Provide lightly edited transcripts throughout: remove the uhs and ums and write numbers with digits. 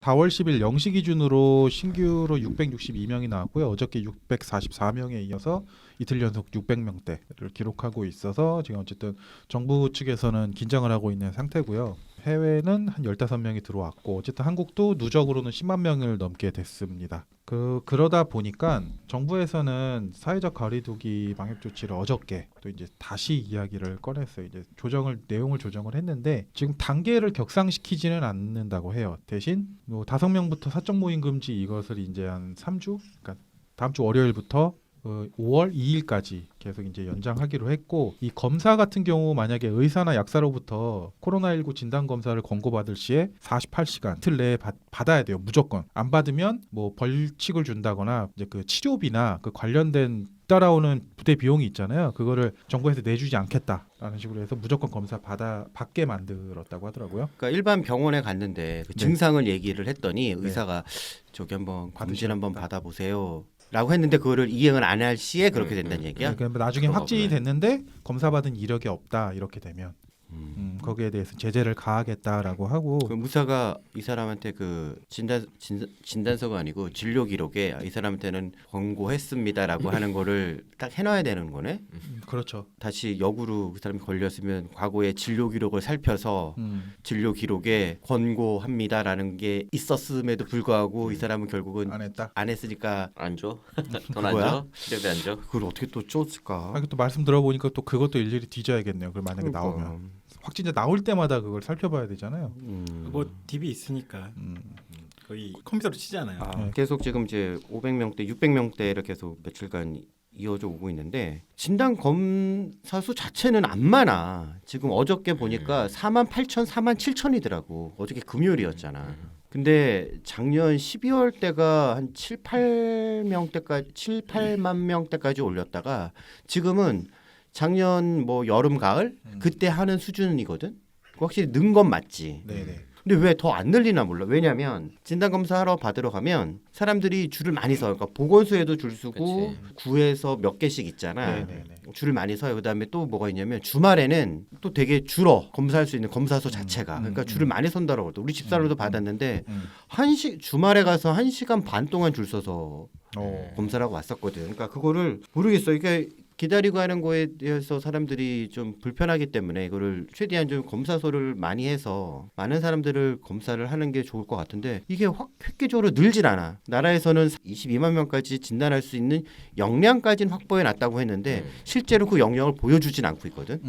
4월 10일 0시 기준으로 신규로 662명이 나왔고요. 어저께 644명에 이어서 이틀 연속 600명대를 기록하고 있어서 지금 어쨌든 정부 측에서는 긴장을 하고 있는 상태고요. 해외는 한 15명이 들어왔고 어쨌든 한국도 누적으로는 10만 명을 넘게 됐습니다. 그러다 보니까 정부에서는 사회적 거리두기 방역 조치를 어저께 또 이제 다시 이야기를 꺼냈어요. 이제 내용을 조정을 했는데 지금 단계를 격상시키지는 않는다고 해요. 대신 뭐 5명부터 사적 모임 금지 이것을 이제 한 3주, 그러니까 다음 주 월요일부터 5월 2일까지 계속 이제 연장하기로 했고, 이 검사 같은 경우 만약에 의사나 약사로부터 코로나19 진단 검사를 권고받을 시에 48시간 이틀 내에 받아야 돼요. 무조건. 안 받으면 뭐 벌칙을 준다거나 이제 그 치료비나 그 관련된 따라오는 부대 비용이 있잖아요. 그거를 정부에서 내주지 않겠다라는 식으로 해서 무조건 검사 받게 만들었다고 하더라고요. 그러니까 일반 병원에 갔는데 그 증상을 얘기를 했더니 의사가 저기 한번 검진 한번 받아보세요. 라고 했는데 그거를 이행을 안 할 시에 그렇게 된다는 얘기야? 그러니까 나중에 확진이 됐는데 검사받은 이력이 없다 이렇게 되면 거기에 대해서 제재를 가하겠다라고 하고. 그 무사가 이 사람한테 그 진단서가 아니고 진료 기록에 이 사람한테는 권고했습니다라고 하는 거를 딱 해놔야 되는 거네. 그렇죠. 다시 역으로 그 사람이 걸렸으면 과거의 진료 기록을 살펴서 진료 기록에 권고합니다라는 게 있었음에도 불구하고 이 사람은 결국은 안 했다. 안 했으니까 안 줘? 돈 안 줘? 치료비 안 줘? 그걸 어떻게 또 쫓을까? 또 말씀 들어보니까 또 그것도 일일이 뒤져야겠네요. 그 만약에 그러니까. 나오면 확진자 나올 때마다 그걸 살펴봐야 되잖아요. 뭐 DB 있으니까 거의 컴퓨터로 치잖아요. 네. 계속 지금 이제 500명대, 600명대를 계속 며칠간 이어져 오고 있는데 진단 검사 수 자체는 안 많아. 지금 어저께 보니까 48,000, 47,000이더라고. 어저께 금요일이었잖아. 근데 작년 12월 때가 한 7, 8만 명대까지 올렸다가 지금은 작년 뭐 여름 가을 그때 하는 수준이거든. 확실히 는 건 맞지. 네네. 근데 왜 더 안 늘리나 몰라. 왜냐하면 진단 검사하러 받으러 가면 사람들이 줄을 많이 서요. 그러니까 보건소에도 줄 서고 구에서 몇 개씩 있잖아. 네네네. 줄을 많이 서요. 그다음에 또 뭐가 있냐면 주말에는 또 되게 줄어. 검사할 수 있는 검사소 자체가. 그러니까 줄을 많이 선다라고 하더라고. 우리 집사람도 받았는데 주말에 가서 1시간 반 동안 줄 서서 검사를 하고 왔었거든. 그러니까 그거를 모르겠어. 그러니까 기다리고 하는 거에 대해서 사람들이 좀 불편하기 때문에 이거를 최대한 좀 검사소를 많이 해서 많은 사람들을 검사를 하는 게 좋을 것 같은데 이게 획기적으로 늘질 않아. 나라에서는 22만 명까지 진단할 수 있는 역량까지는 확보해 놨다고 했는데 실제로 그 역량을 보여주진 않고 있거든.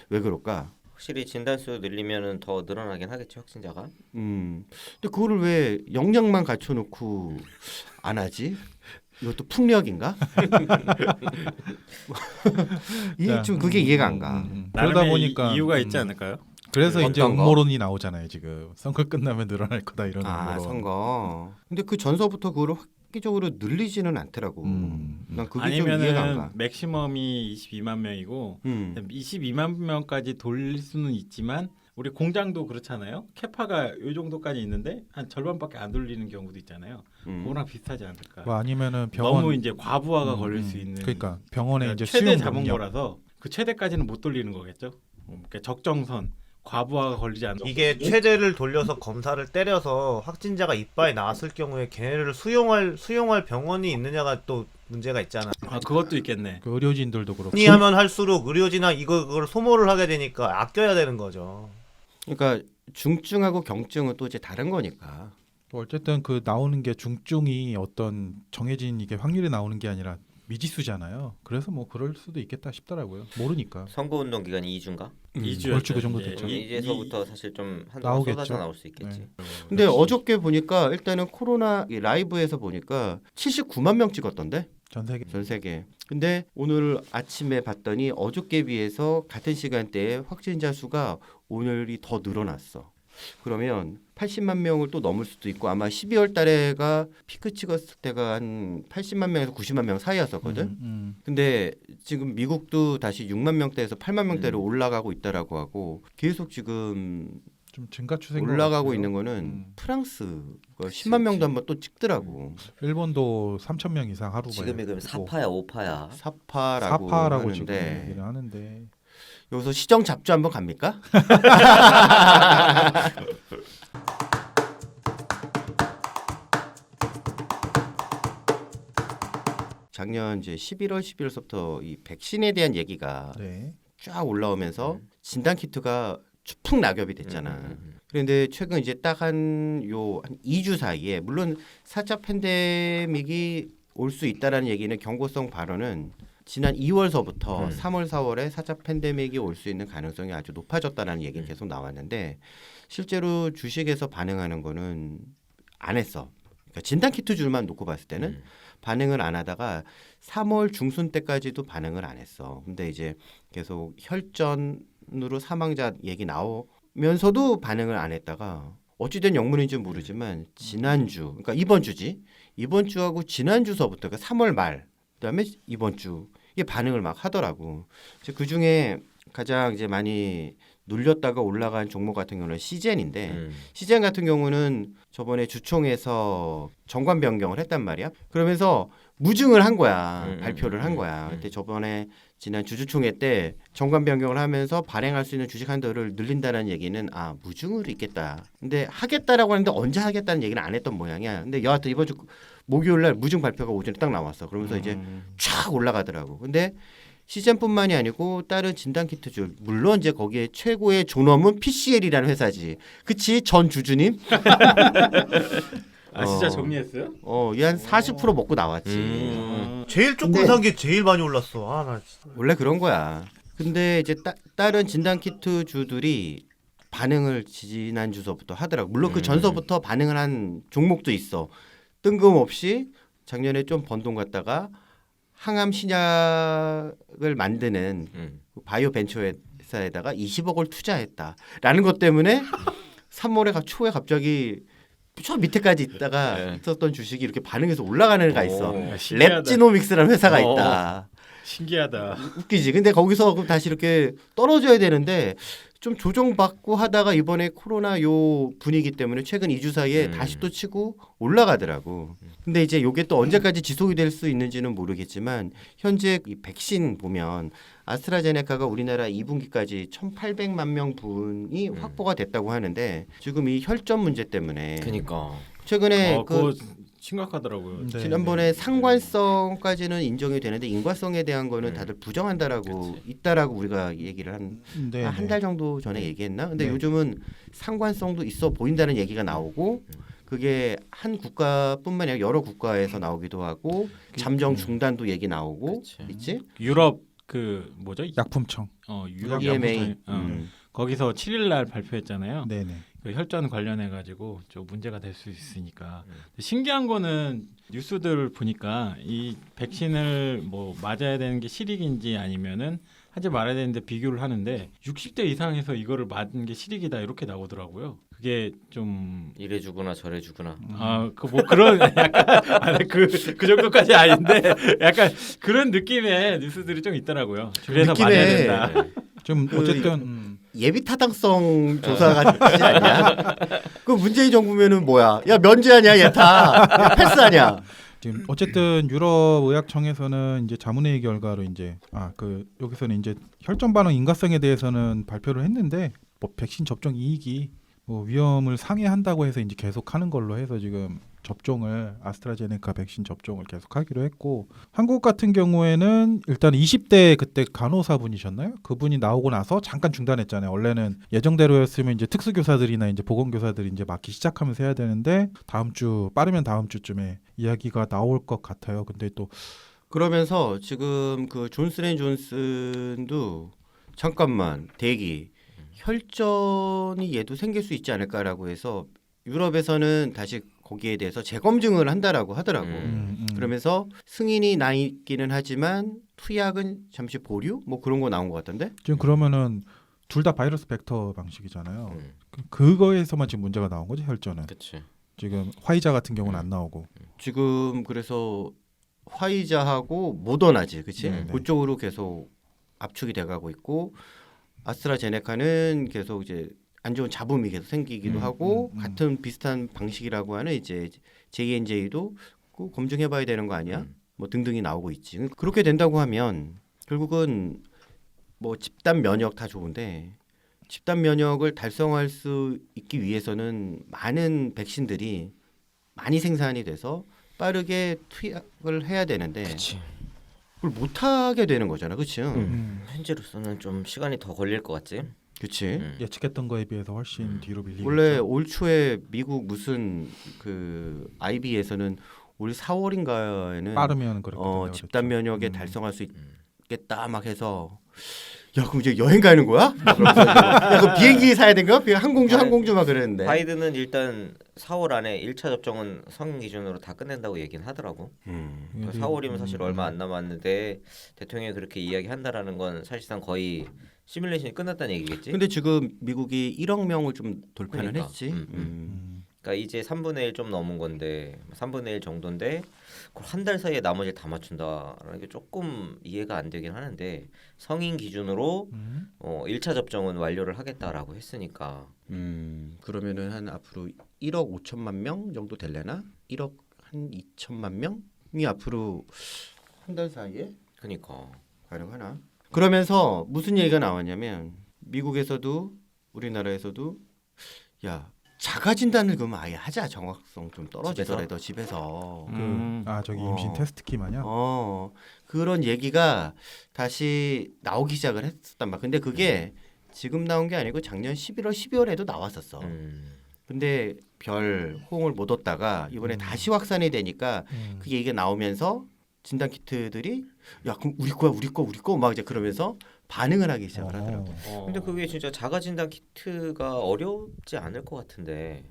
왜 그럴까? 확실히 진단수 늘리면은 더 늘어나긴 하겠죠, 확진자가. 근데 그거를 왜 역량만 갖춰놓고 안 하지? 이것도 풍력인가? 이게 좀 그게 이해가 안 가. 그러다 보니까 이유가 있지 않을까요? 그래서 이제 어떤 거? 음모론이 나오잖아요. 지금 선거 끝나면 늘어날 거다 이런 음모론. 선거. 근데 그 전서부터 그거를 획기적으로 늘리지는 않더라고. 난 그게 좀 이해가 안 아니면은 가. 맥시멈이 22만 명이고 22만 명까지 돌릴 수는 있지만 우리 공장도 그렇잖아요. 캐파가 이 정도까지 있는데 한 절반밖에 안 돌리는 경우도 있잖아요. 그거랑 비슷하지 않을까. 뭐 아니면은 병원 너무 이제 과부하가 걸릴 수 있는. 그러니까 병원에 이제 최대 수용 잡은 능력. 거라서 그 최대까지는 못 돌리는 거겠죠. 그러니까 적정선 과부하가 걸리지 않는. 이게 최대를 돌려서 검사를 때려서 확진자가 이빨에 나왔을 경우에 걔네를 수용할 병원이 있느냐가 또 문제가 있잖아. 아 그것도 있겠네. 그 의료진들도 그렇고. 많이 하면 할수록 의료진이나 그걸 소모를 하게 되니까 아껴야 되는 거죠. 그러니까 중증하고 경증은 또 이제 다른 거니까. 뭐 어쨌든 그 나오는 게 중증이 어떤 정해진 이게 확률이 나오는 게 아니라 미지수잖아요. 그래서 뭐 그럴 수도 있겠다 싶더라고요. 모르니까. 선거운동 기간이 2주인가? 2주 얼추 그 정도 됐죠. 이제서부터 사실 좀 한동안 나오겠죠. 쏟아져 나올 수 있겠지. 근데 어저께 보니까 일단은 코로나 라이브에서 보니까 79만 명 찍었던데? 전 세계. 전 세계. 근데 오늘 아침에 봤더니 어저께 비해서 같은 시간대에 확진자 수가 오늘이 더 늘어났어. 그러면 80만 명을 또 넘을 수도 있고 아마 12월 달에가 피크 찍었을 때가 한 80만 명에서 90만 명 사이였었거든. 근데 지금 미국도 다시 6만 명대에서 8만 명대로 올라가고 있다라고 하고 계속 지금 좀 증가 추세인 것 올라가고 같아요. 있는 거는 프랑스가 10만 명도 한번 또 찍더라고. 일본도 3천 명 이상 하루 지금이 그럼 4파야 5파야? 사파라고 지금 하는데 얘기를 하는데 여기서 시정 잡주 한번 갑니까? 작년 이제 11월 12월서부터 이 백신에 대한 얘기가 네. 쫙 올라오면서 진단 키트가 추풍 낙엽이 됐잖아. 그런데 최근 이제 딱 한 2주 사이에 물론 4차 팬데믹이 올 수 있다라는 얘기는 경고성 발언은 지난 2월서부터 3월, 4월에 4차 팬데믹이 올 수 있는 가능성이 아주 높아졌다라는 얘기는 계속 나왔는데 실제로 주식에서 반응하는 거는 안 했어. 그러니까 진단 키트줄만 놓고 봤을 때는 반응을 안 하다가 3월 중순 때까지도 반응을 안 했어. 근데 이제 계속 혈전으로 사망자 얘기 나오면서도 반응을 안 했다가 어찌된 영문인지 모르지만 지난주, 그러니까 이번 주지. 이번 주하고 지난주서부터 그러니까 3월 말 그다음에 이번 주 이게 반응을 막 하더라고. 그 중에 가장 이제 많이 눌렸다가 올라간 종목 같은 경우는 시젠인데 시젠 같은 경우는 저번에 주총에서 정관 변경을 했단 말이야. 그러면서 무증을 한 거야. 발표를 한 거야. 그때 저번에 지난 주주총회 때 정관 변경을 하면서 발행할 수 있는 주식 한도를 늘린다는 얘기는 무증으로 있겠다. 근데 하겠다라고 하는데 언제 하겠다는 얘기는 안 했던 모양이야. 근데 여하튼 이번 주 목요일 날 무증 발표가 오전에 딱 나왔어. 그러면서 이제 쫙 올라가더라고. 근데 시젠뿐만이 아니고 다른 진단키트줄 물론 이제 거기에 최고의 존엄은 PCL이라는 회사지. 그치 전 주주님? 진짜 정리했어요? 얘 한 40% 먹고 나왔지. 제일 조금 근데- 산 게 제일 많이 올랐어. 나 진짜. 원래 그런 거야. 근데 이제 다른 진단키트 주들이 반응을 지난 주서부터 하더라고. 물론 그 전서부터 반응을 한 종목도 있어. 뜬금없이 작년에 좀 번돈 갔다가 항암 신약을 만드는 바이오 벤처 회사에다가 20억을 투자했다라는 것 때문에 3월에 초에 갑자기 저 밑에까지 있다가 있었던 주식이 이렇게 반응해서 올라가는 애가 있어. 신기하다. 랩지노믹스라는 회사가 있다. 신기하다. 웃기지. 근데 거기서 그럼 다시 이렇게 떨어져야 되는데 좀 조정받고 하다가 이번에 코로나 요 분위기 때문에 최근 2주 사이에 다시 또 치고 올라가더라고. 근데 이제 요게 또 언제까지 지속이 될 수 있는지는 모르겠지만 현재 이 백신 보면 아스트라제네카가 우리나라 2분기까지 1,800만 명 분이 확보가 됐다고 하는데 지금 이 혈전 문제 때문에 그니까. 최근에 그거 심각하더라고요. 네, 지난번에 네. 상관성까지는 인정이 되는데 인과성에 대한 거는 다들 부정한다라고 있다라고 우리가 얘기를 한 네, 한 달 정도 전에 얘기했나? 근데 네. 요즘은 상관성도 있어 보인다는 얘기가 나오고 그게 한 국가뿐만 아니라 여러 국가에서 나오기도 하고 잠정 중단도 얘기 나오고 그치. 있지? 유럽 그 뭐죠? 약품청. 유럽 EMA. 약품청, 거기서 7일 날 발표했잖아요. 네네. 그 혈전 관련해 가지고 좀 문제가 될 수 있으니까 신기한 거는 뉴스들을 보니까 이 백신을 뭐 맞아야 되는 게 실익인지 아니면은 하지 말아야 되는데 비교를 하는데 60대 이상에서 이거를 맞은 게 실익이다 이렇게 나오더라고요. 그게 좀 이래 주거나 저래 주거나. 그 뭐 그런 약간 그 정도까지 아닌데 약간 그런 느낌의 뉴스들이 좀 있더라고요. 그래서 느낌에- 맞아야 된다. 좀 그 어쨌든 예비 타당성 조사 같지 않냐? 그 문재인 정부면은 뭐야? 야 면제하냐 예타? 야 패스하냐? 지금 어쨌든 유럽 의학청에서는 이제 자문회의 결과로 이제 여기서는 이제 혈전 반응 인과성에 대해서는 발표를 했는데 뭐 백신 접종 이익이 뭐 위험을 상회한다고 해서 이제 계속하는 걸로 해서 지금 접종을 아스트라제네카 백신 접종을 계속하기로 했고 한국 같은 경우에는 일단 20대 그때 간호사분이셨나요? 그분이 나오고 나서 잠깐 중단했잖아요. 원래는 예정대로였으면 이제 특수교사들이나 이제 보건교사들이 이제 맞기 시작하면서 해야 되는데 빠르면 다음 주쯤에 이야기가 나올 것 같아요. 근데 또 그러면서 지금 그 존슨앤존슨도 잠깐만 대기 혈전이 얘도 생길 수 있지 않을까라고 해서 유럽에서는 다시 거기에 대해서 재검증을 한다라고 하더라고. 그러면서 승인이 나 있기는 하지만 투약은 잠시 보류 뭐 그런 거 나온 것 같던데. 지금 그러면은 둘 다 바이러스 벡터 방식이잖아요. 그거에서만 지금 문제가 나온 거지 혈전은. 그치. 지금 화이자 같은 경우는 안 나오고. 지금 그래서 화이자하고 모더나지, 그치? 네, 네. 그쪽으로 계속 압축이 돼가고 있고 아스트라제네카는 계속 이제 안 좋은 잡음이 계속 생기기도 하고 같은 비슷한 방식이라고 하는 이제 J&J도 꼭 검증해봐야 되는 거 아니야? 뭐 등등이 나오고 있지. 그렇게 된다고 하면 결국은 뭐 집단 면역 다 좋은데 집단 면역을 달성할 수 있기 위해서는 많은 백신들이 많이 생산이 돼서 빠르게 투약을 해야 되는데 그걸 못 하게 되는 거잖아, 그렇지? 현재로서는 좀 시간이 더 걸릴 것 같지. 그렇지. 예측했던 거에 비해서 훨씬 뒤로 밀리고 원래 있죠. 올 초에 미국 무슨 그 IB에서는 올 4월인가에는 빠르면 그렇게 된다고 집단 그랬죠. 면역에 달성할 수 있겠다 막 해서 야 그럼 이제 여행 가는 거야? 막 그러면서 야 그 비행기 사야 된가? 항공주 막 그랬는데. 바이든은 일단 4월 안에 1차 접종은 성인 기준으로 다 끝낸다고 얘기는 하더라고. 그러니까 4월이면 사실 얼마 안 남았는데 대통령이 그렇게 이야기한다라는 건 사실상 거의 시뮬레이션이 끝났다는 얘기겠지. 근데 지금 미국이 1억 명을 좀 돌파는 그러니까. 했지. 그러니까 이제 3분의 1 좀 넘은 건데 3분의 1 정도인데 그걸 한 달 사이에 나머지를 다 맞춘다라는 게 조금 이해가 안 되긴 하는데 성인 기준으로 1차 접종은 완료를 하겠다라고 했으니까 그러면은 한 앞으로 1억 5천만 명 정도 될래나? 1억 한 2천만 명이 앞으로 한 달 사이에 그러니까 가능하나? 그러면서 무슨 얘기가 나왔냐면 미국에서도 우리나라에서도 야 자가 진단을 그러면 아예 하자. 정확성 좀 떨어지더라도 집에서. 저기 임신 테스트키 마냥. 그런 얘기가 다시 나오기 시작을 했었단 말. 근데 그게 지금 나온 게 아니고 작년 11월, 12월에도 나왔었어. 근데 별 호응을 못 얻다가 이번에 다시 확산이 되니까 그 얘기가 나오면서 진단 키트들이 야 그럼 우리 거 막 이제 그러면서 반응을 하기 시작을 하더라고. 근데 그게 진짜 자가 진단 키트가 어렵지 않을 것 같은데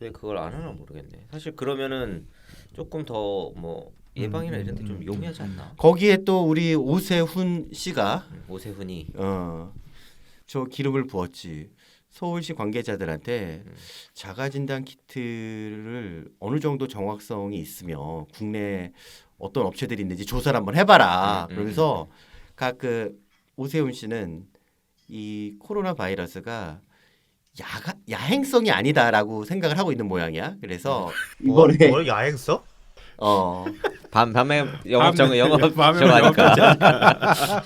왜 그걸 안 하나 모르겠네. 사실 그러면은 조금 더 뭐 예방이나 이런 데 좀 용이하지 않나? 거기에 또 우리 오세훈 씨가 오세훈이 저 기름을 부었지. 서울시 관계자들한테 자가 진단 키트를 어느 정도 정확성이 있으며 국내 어떤 업체들이 있는지 조사를 한번 해봐라. 그러면서 각 그 오세훈 씨는 이 코로나 바이러스가 야행성이 아니다라고 생각을 하고 있는 모양이야. 그래서 이번에 뭘 야행성? 밤에 영업 밤에 정하니까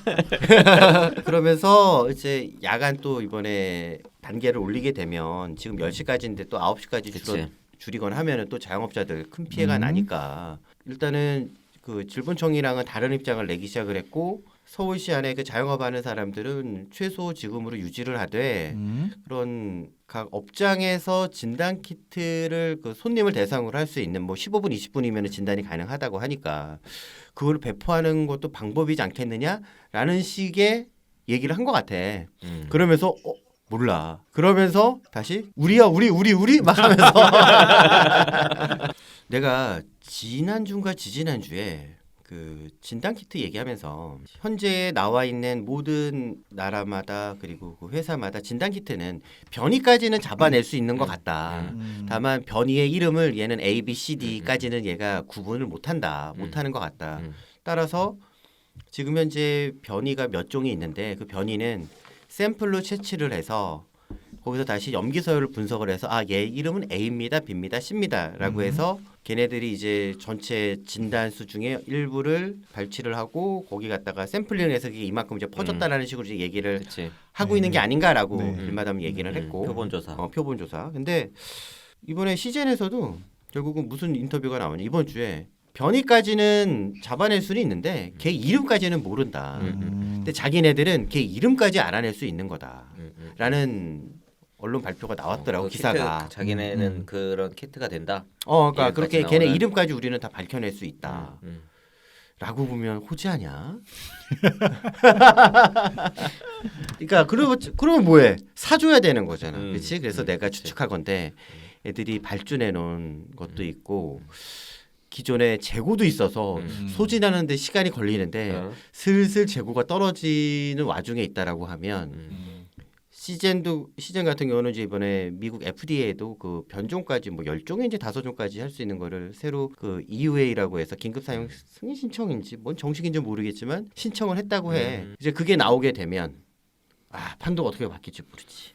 그러면서 이제 야간 또 이번에 단계를 올리게 되면 지금 10시까지인데 또 9시까지 줄이거나 하면은 또 자영업자들 큰 피해가 나니까 일단은 그 질본청이랑은 다른 입장을 내기 시작을 했고 서울시 안에 그 자영업하는 사람들은 최소 지금으로 유지를 하되 그런 각 업장에서 진단 키트를 그 손님을 대상으로 할 수 있는 뭐 15분, 20분이면 진단이 가능하다고 하니까 그걸 배포하는 것도 방법이지 않겠느냐라는 식의 얘기를 한 것 같아. 그러면서 몰라. 그러면서 다시 우리야 우리 막 하면서 내가 지난주인가 지지난주에 그 진단 키트 얘기하면서 현재 나와 있는 모든 나라마다 그리고 그 회사마다 진단 키트는 변이까지는 잡아낼 수 있는 것 같다. 다만 변이의 이름을 얘는 A, B, C, D까지는 얘가 구분을 못한다. 못하는 것 같다. 따라서 지금 현재 변이가 몇 종이 있는데 그 변이는 샘플로 채취를 해서 거기서 다시 염기서열을 분석을 해서 얘 이름은 A입니다, B입니다, C입니다라고 해서 걔네들이 이제 전체 진단수 중에 일부를 발치를 하고 거기 갖다가 샘플링해서 그게 이만큼 이제 퍼졌다라는 식으로 이제 얘기를 하고 있는 게 아닌가라고 일마담 얘기를 했고 표본조사. 표본조사. 근데 이번에 시젠에서도 결국은 무슨 인터뷰가 나오냐 이번 주에 변이까지는 잡아낼 수는 있는데 걔 이름까지는 모른다. 근데 자기네들은 걔 이름까지 알아낼 수 있는 거다라는 언론 발표가 나왔더라고. 그 기사가. 키트, 자기네는 그런 키트가 된다. 그러니까 그렇게 걔네 나오는. 이름까지 우리는 다 밝혀낼 수 있다. 라고 보면 호지하냐? 그러니까 그러면 뭐해? 사줘야 되는 거잖아. 그렇지? 그래서 내가 추측하건대 애들이 발주해 놓은 것도 있고 기존에 재고도 있어서 소진하는데 시간이 걸리는데 슬슬 재고가 떨어지는 와중에 있다라고 하면 시젠 같은 경우는 이제 이번에 미국 FDA도 그 변종까지 뭐 10종인지 5종까지 할 수 있는 거를 새로 그 EUA라고 해서 긴급 사용 승인 신청인지 뭔 정식인지 모르겠지만 신청을 했다고 해. 이제 그게 나오게 되면 판도가 어떻게 바뀔지 모르지.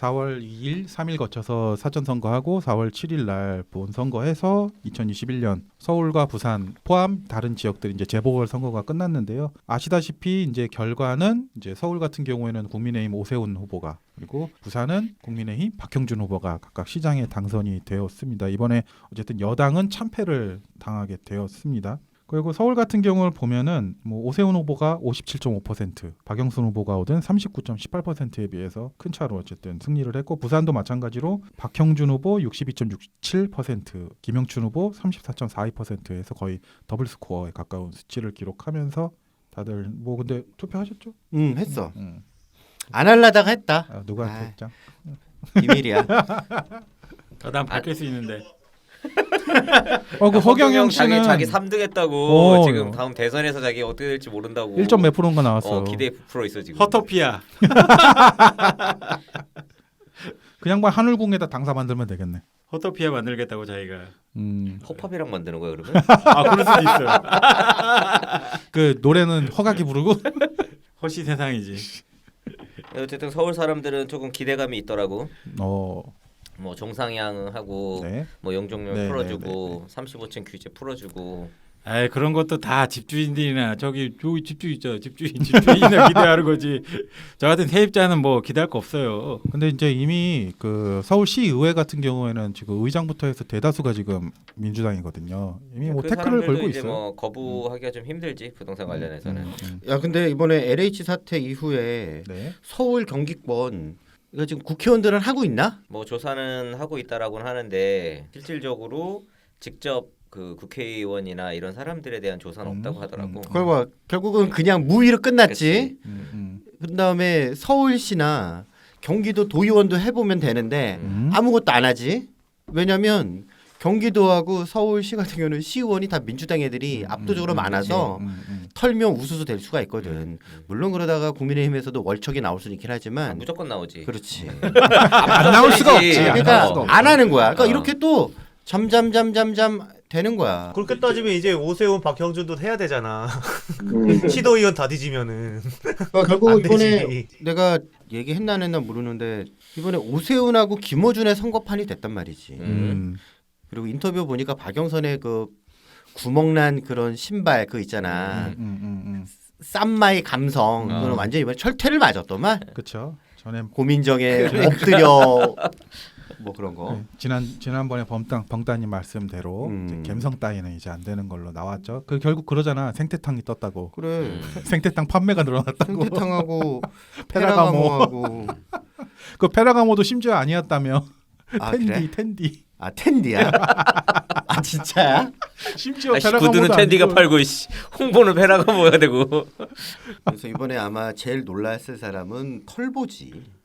4월 2일, 3일 거쳐서 사전 선거하고 4월 7일 날 본 선거해서 2021년 서울과 부산 포함 다른 지역들 이제 재보궐 선거가 끝났는데요. 아시다시피 이제 결과는 이제 서울 같은 경우에는 국민의힘 오세훈 후보가 그리고 부산은 국민의힘 박형준 후보가 각각 시장에 당선이 되었습니다. 이번에 어쨌든 여당은 참패를 당하게 되었습니다. 그리고 서울 같은 경우를 보면은 뭐 오세훈 후보가 57.5%, 박영순 후보가 얻은 39.18%에 비해서 큰 차로 어쨌든 승리를 했고 부산도 마찬가지로 박형준 후보 62.67%, 김영춘 후보 34.42%에서 거의 더블 스코어에 가까운 수치를 기록하면서 다들 뭐 근데 투표하셨죠? 했어. 안 하려다가 했다. 아, 누구한테 했죠? 비밀이야. 난 밝힐 수 있는데. 그 허경영 씨는 자기 3등 했다고 어, 지금 다음 대선에서 자기 어떻게 될지 모른다고 1점 몇 프로인가 나왔어. 기대에 부풀어 있어 지금. 허토피아. 그 양반 하늘궁에다 당사 만들면 되겠네. 허토피아 만들겠다고 자기가. 허팝이랑 만드는 거야 그러면? 그럴 수도 있어요. 그 노래는 허각이 부르고 허시 세상이지. 어쨌든 서울 사람들은 조금 기대감이 있더라고. 뭐 정상향하고 네. 뭐 영종열 네, 풀어주고 35층 규제 풀어주고. 아 그런 것도 다 집주인들이나 저기 집주인 있죠. 집주인이나 기대하는 거지. 저 같은 세입자는 뭐 기대할 거 없어요. 근데 이제 이미 그 서울시 의회 같은 경우에는 지금 의장부터 해서 대다수가 지금 민주당이거든요. 이미 뭐 그 태클을 사람들도 걸고 이제 있어요. 뭐 거부하기가 좀 힘들지 부동산 관련해서는. 야 근데 이번에 LH 사태 이후에 네. 서울 경기권 이거 지금 국회의원들은 하고 있나? 뭐 조사는 하고 있다라고는 하는데 실질적으로 직접 그 국회의원이나 이런 사람들에 대한 조사는 없다고 하더라고. 그리고 결국은 그냥 무위로 끝났지. 그치. 그다음에 서울시나 경기도 도의원도 해보면 되는데 아무것도 안 하지. 왜냐면 경기도하고 서울시 같은 경우는 시의원이 다 민주당 애들이 압도적으로 많아서 털면 우수수 될 수가 있거든. 물론 그러다가 국민의힘에서도 월척이 나올 수는 있긴 하지만 무조건 나오지. 그렇지. 안 나올 수가 없지. 그러니까 안 안 하는 거야. 그러니까 이렇게 또 잠잠 되는 거야. 그렇게 따지면 이제 오세훈 박형준도 해야 되잖아. 시도의원 다 뒤지면은 그러니까 결국 안 이번에 되지. 내가 얘기했나 안 했나 모르는데 이번에 오세훈하고 김어준의 선거판이 됐단 말이지. 그리고 인터뷰 보니까 박영선의 그 구멍난 그런 신발 그 있잖아. 쌈마이 감성 그건 완전 이번에 철퇴를 맞았더만. 그렇죠. 전에 고민정에 엎드려 뭐 그런 거. 네, 지난번에 범단님 말씀대로 이제 갬성 따위는 이제 안 되는 걸로 나왔죠. 그 결국 그러잖아. 생태탕이 떴다고. 그래. 생태탕 판매가 늘어났다고. 생태탕하고 페라가모. 페라가모하고 그 페라가모도 심지어 아니었다며. 아, 텐디 그래? 텐디. 아 텐디야? 아 진짜야? 심지어 아이씨, 페라가모도 구두는 텐디가 아니고. 팔고 씨. 홍보는 페라가 뭐야 되고. 그래서 이번에 아마 제일 놀랐을 사람은 털보지.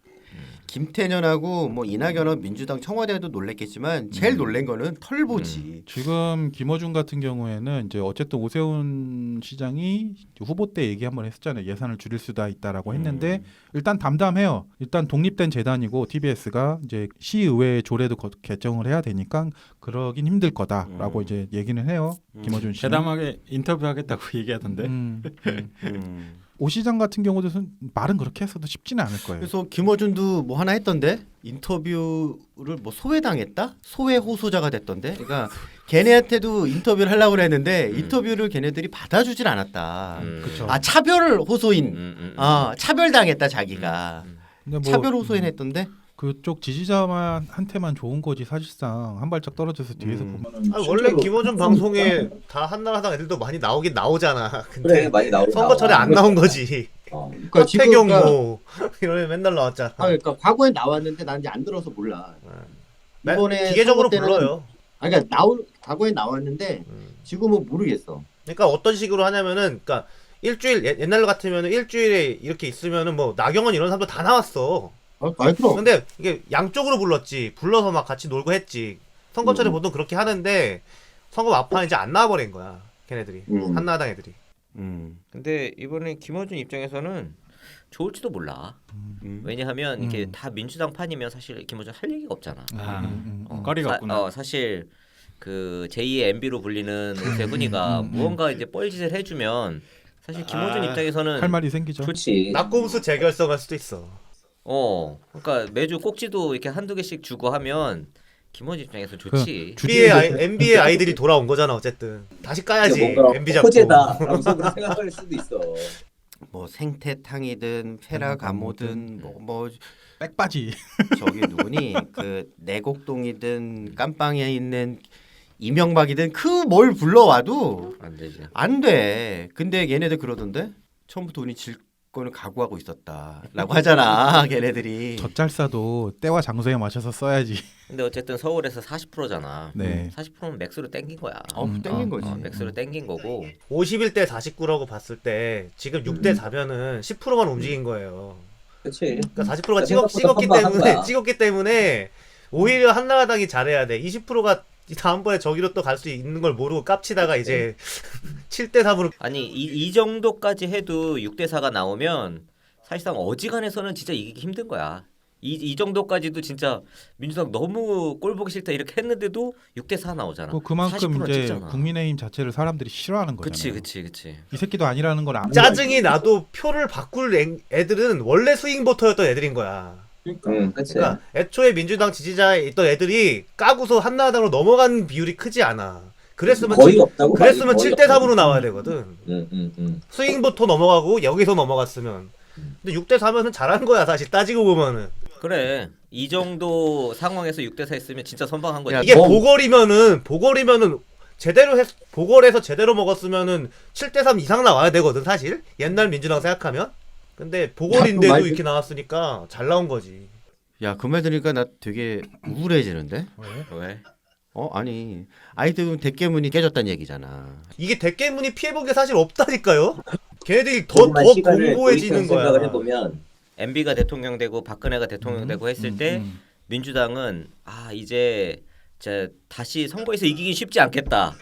김태년하고 뭐 이낙연은 민주당 청와대도 놀랬겠지만 제일 놀란 거는 털보지. 지금 김어준 같은 경우에는 이제 어쨌든 오세훈 시장이 후보 때 얘기 한번 했었잖아요. 예산을 줄일 수도 있다라고 했는데 일단 담담해요. 일단 독립된 재단이고 TBS가 이제 시의회 조례도 개정을 해야 되니까 그러긴 힘들 거다라고 이제 얘기는 해요. 김어준 씨. 대담하게 인터뷰하겠다고 얘기하던데. 오 시장 같은 경우도 말은 그렇게 했어도 쉽지는 않을 거예요. 그래서 김어준도 뭐 하나 했던데 인터뷰를 뭐 소외당했다? 소외 호소자가 됐던데. 그러니까 걔네한테도 인터뷰를 하려고 했는데 인터뷰를 걔네들이 받아주질 않았다. 그쵸. 아 차별 호소인. 아 차별당했다 자기가. 근데 뭐 차별 호소인 했던데. 그쪽 지지자한테만 좋은 거지 사실상 한 발짝 떨어져서 뒤에서 보면은 원래 김어준 방송에 다 한나라당 애들도 많이 나오긴 나오잖아. 근데 그래 많이 나오고 선거철에 안 나온 거지. 그러니까 하태경 그러니까, 뭐 이런 맨날 나왔잖아. 그러니까 과거에 나왔는데 난 이제 안 들어서 몰라. 이번에 기계적으로 선거 때는- 불러요. 그러니까 과거에 나왔는데 지금은 모르겠어. 그러니까 어떤 식으로 하냐면은, 그러니까 일주일 옛날 같으면은 일주일에 이렇게 있으면은 뭐 나경원 이런 사람도 다 나왔어. 아니 그럼. 근데 이게 양쪽으로 불렀지. 불러서 막 같이 놀고 했지. 선거철에 보통 그렇게 하는데 선거 막판 이제 안 나와버린 거야. 걔네들이 한나라당 애들이. 근데 이번에 김어준 입장에서는 좋을지도 몰라. 왜냐하면 이게 다 민주당 판이면 사실 김어준 할 얘기가 없잖아. 거리가 없구나. 사실 그 제2의 MB로 불리는 오세훈이가 무언가 이제 뻘짓을 해주면 사실 김어준 입장에서는 할 말이 생기죠. 좋지. 낙곰수 재결성할 수도 있어. 그러니까 매주 꼭지도 이렇게 한두 개씩 주고 하면 김원지 입장에서 좋지. NBA 아이들이 돌아온 거잖아 어쨌든. 다시 까야지 뭔가 MB 잡고. 호재다라고 생각할 수도 있어. 뭐 생태탕이든 페라가모든 뭐 백바지. 저기 누구니 그 내곡동이든 깜빵에 있는 이명박이든 그 뭘 불러와도 안 되지. 안 돼. 근데 얘네들 그러던데 처음부터 우리 질 거는 각오하고 있었다라고 하잖아. 걔네들이. 젖잘싸도 때와 장소에 맞춰서 써야지. 근데 어쨌든 서울에서 40%잖아. 네. 40%는 맥스로 땡긴 거야. 땡긴 거지. 맥스로 땡긴 거고. 51대 49라고 봤을 때 지금 6대 4면은 10%만 움직인 거예요. 그렇지. 그러니까 40%가 생각보다 찍었기 때문에 오히려 한나라당이 잘해야 돼. 20%가 다음번에 저기로 또 갈 수 있는 걸 모르고 깝치다가 이제 7대 3으로. 아니 이 정도까지 해도 6대 4가 나오면 사실상 어지간해서는 진짜 이기기 힘든 거야. 이 정도까지도 진짜 민주당 너무 꼴 보기 싫다 이렇게 했는데도 6대 4 나오잖아. 그만큼 40% 이제 찍잖아. 국민의힘 자체를 사람들이 싫어하는 거잖아요. 그치. 이 새끼도 아니라는 걸 아무 짜증이 나도 표를 바꿀 애들은 원래 스윙보터였던 애들인 거야. 그렇지. 그러니까 애초에 민주당 지지자에 있던 애들이 까고서 한나라당으로 넘어간 비율이 크지 않아. 그랬으면 거의 없다고. 그랬으면 거의 7대 3으로 없다고. 나와야 되거든. 스윙부터 넘어가고 여기서 넘어갔으면. 근데 6대 4면은 잘한 거야 사실 따지고 보면은. 그래. 이 정도 상황에서 6대 4 했으면 진짜 선방한 거지. 야, 이게 뭐- 보궐이면은 제대로 보궐에서 제대로 먹었으면은 7대 3 이상 나와야 되거든 사실. 옛날 민주당 생각하면. 근데 보궐인데도 말- 이렇게 나왔으니까 잘 나온 거지. 야, 그 말 들으니까 나 되게 우울해지는데? 왜? 아니 아이들 대깨문이 깨졌다는 얘기잖아. 이게 대깨문이 피해본 게 사실 없다니까요. 걔네들이 더 공고해지는 거야. 생각을 해보면 MB가 대통령 되고 박근혜가 대통령 되고 했을 때 민주당은 이제 다시 선거에서 이기기 쉽지 않겠다.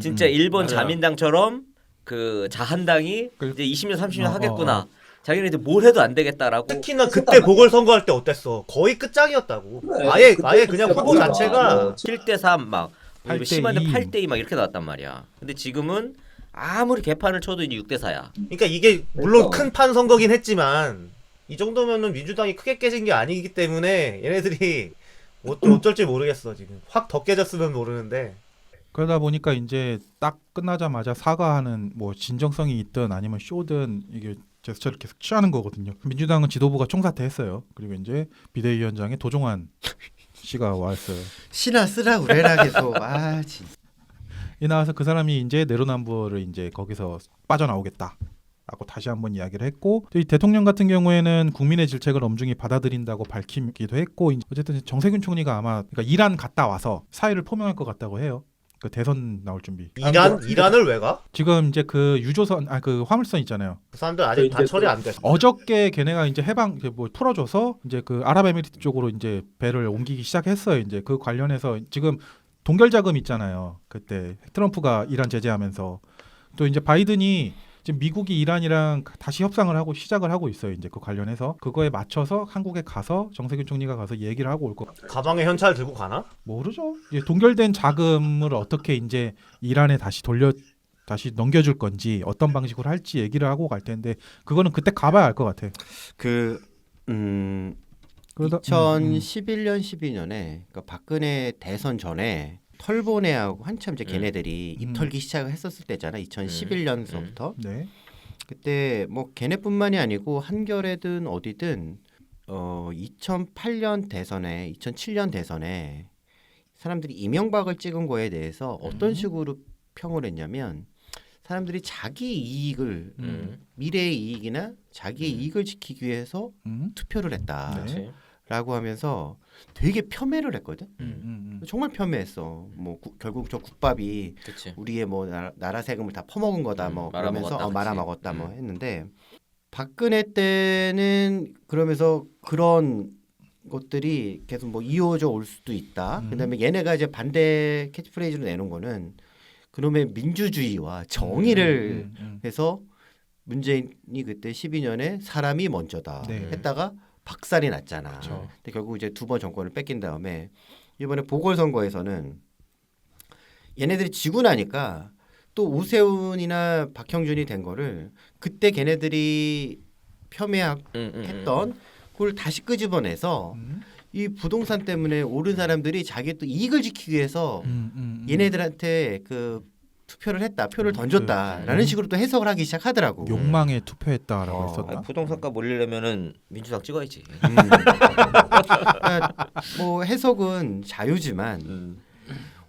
진짜 일본 맞아. 자민당처럼 그 자한당이 그- 이제 20년 30년 하겠구나. 자기네들 뭘 해도 안 되겠다라고. 특히나 그때 보궐선거할 때 어땠어? 거의 끝장이었다고. 그래, 아예 그때 그냥 진짜 후보 몰라. 자체가 7대 3 막 8대 심한데 2. 8대 2 막 이렇게 나왔단 말이야. 근데 지금은 아무리 개판을 쳐도 이제 6대 4야. 그러니까 이게 물론 그러니까. 큰 판 선거긴 했지만 이 정도면은 민주당이 크게 깨진 게 아니기 때문에 얘네들이 어쩔지 모르겠어 지금. 확 더 깨졌으면 모르는데. 그러다 보니까 이제 딱 끝나자마자 사과하는 뭐 진정성이 있든 아니면 쇼든 이게 제스처를 계속 취하는 거거든요. 민주당은 지도부가 총사퇴했어요. 그리고 이제 비대위원장에 도종환 씨가 왔어요. 신화 쓰라 그래라 계속. 진짜. 이 나와서 그 사람이 이제 내로남불을 이제 거기서 빠져나오겠다라고 다시 한번 이야기를 했고, 이 대통령 같은 경우에는 국민의 질책을 엄중히 받아들인다고 밝히기도 했고, 어쨌든 정세균 총리가 아마 그러니까 이란 갔다 와서 사의를 표명할 것 같다고 해요. 그 대선 나올 준비. 이란을 왜 가? 지금 이제 그 유조선 그 화물선 있잖아요. 그 사람들 아직 다 처리 안 됐어. 어저께 걔네가 이제 해방 이제 뭐 풀어줘서 이제 그 아랍에미리트 쪽으로 이제 배를 옮기기 시작했어요. 이제 그 관련해서 지금 동결 자금 있잖아요. 그때 트럼프가 이란 제재하면서 또 이제 바이든이 지금 미국이 이란이랑 다시 협상을 하고 시작을 하고 있어요. 이제 그 관련해서 그거에 맞춰서 한국에 가서 정세균 총리가 가서 얘기를 하고 올 거. 가방에 현찰 들고 가나? 모르죠. 이제 동결된 자금을 어떻게 이제 이란에 다시 넘겨줄 건지 어떤 방식으로 할지 얘기를 하고 갈 텐데 그거는 그때 가봐야 알 것 같아. 그러다 2011년 12년에 그러니까 박근혜 대선 전에 털보내하고 한참 이제 걔네들이 입털기 시작을 했었을 때잖아. 2011년서부터. 네. 그때 뭐 걔네뿐만이 아니고 한겨레든 어디든 2008년 대선에 2007년 대선에 사람들이 이명박을 찍은 거에 대해서 어떤 식으로 평을 했냐면 사람들이 자기 이익을 미래의 이익이나 자기의 이익을 지키기 위해서 투표를 했다. 네. 라고 하면서 되게 폄훼를 했거든. 음. 정말 폄훼했어. 뭐 결국 저 국밥이 그치. 우리의 뭐 나라 세금을 다 퍼먹은 거다. 뭐 그러면서 말아먹었다, 말아먹었다 뭐 했는데 박근혜 때는 그러면서 그런 것들이 계속 뭐 이어져 올 수도 있다. 그다음에 얘네가 이제 반대 캐치프레이즈로 내놓은 거는 그놈의 민주주의와 정의를 해서 문재인이 그때 12년에 사람이 먼저다 네. 했다가 박살이 났잖아. 그쵸. 근데 결국 이제 두 번 정권을 뺏긴 다음에 이번에 보궐선거에서는 얘네들이 지고 나니까 또 오세훈이나 박형준이 된 거를 그때 걔네들이 폄훼했던 그걸 다시 끄집어내서 이 부동산 때문에 오른 사람들이 자기 또 이익을 지키기 위해서 얘네들한테 그 투표를 했다, 표를 던졌다라는 식으로 또 해석을 하기 시작하더라고. 욕망에 투표했다라고 어. 했었나? 부동산가 몰리려면은 민주당 찍어야지. 그러니까 뭐 해석은 자유지만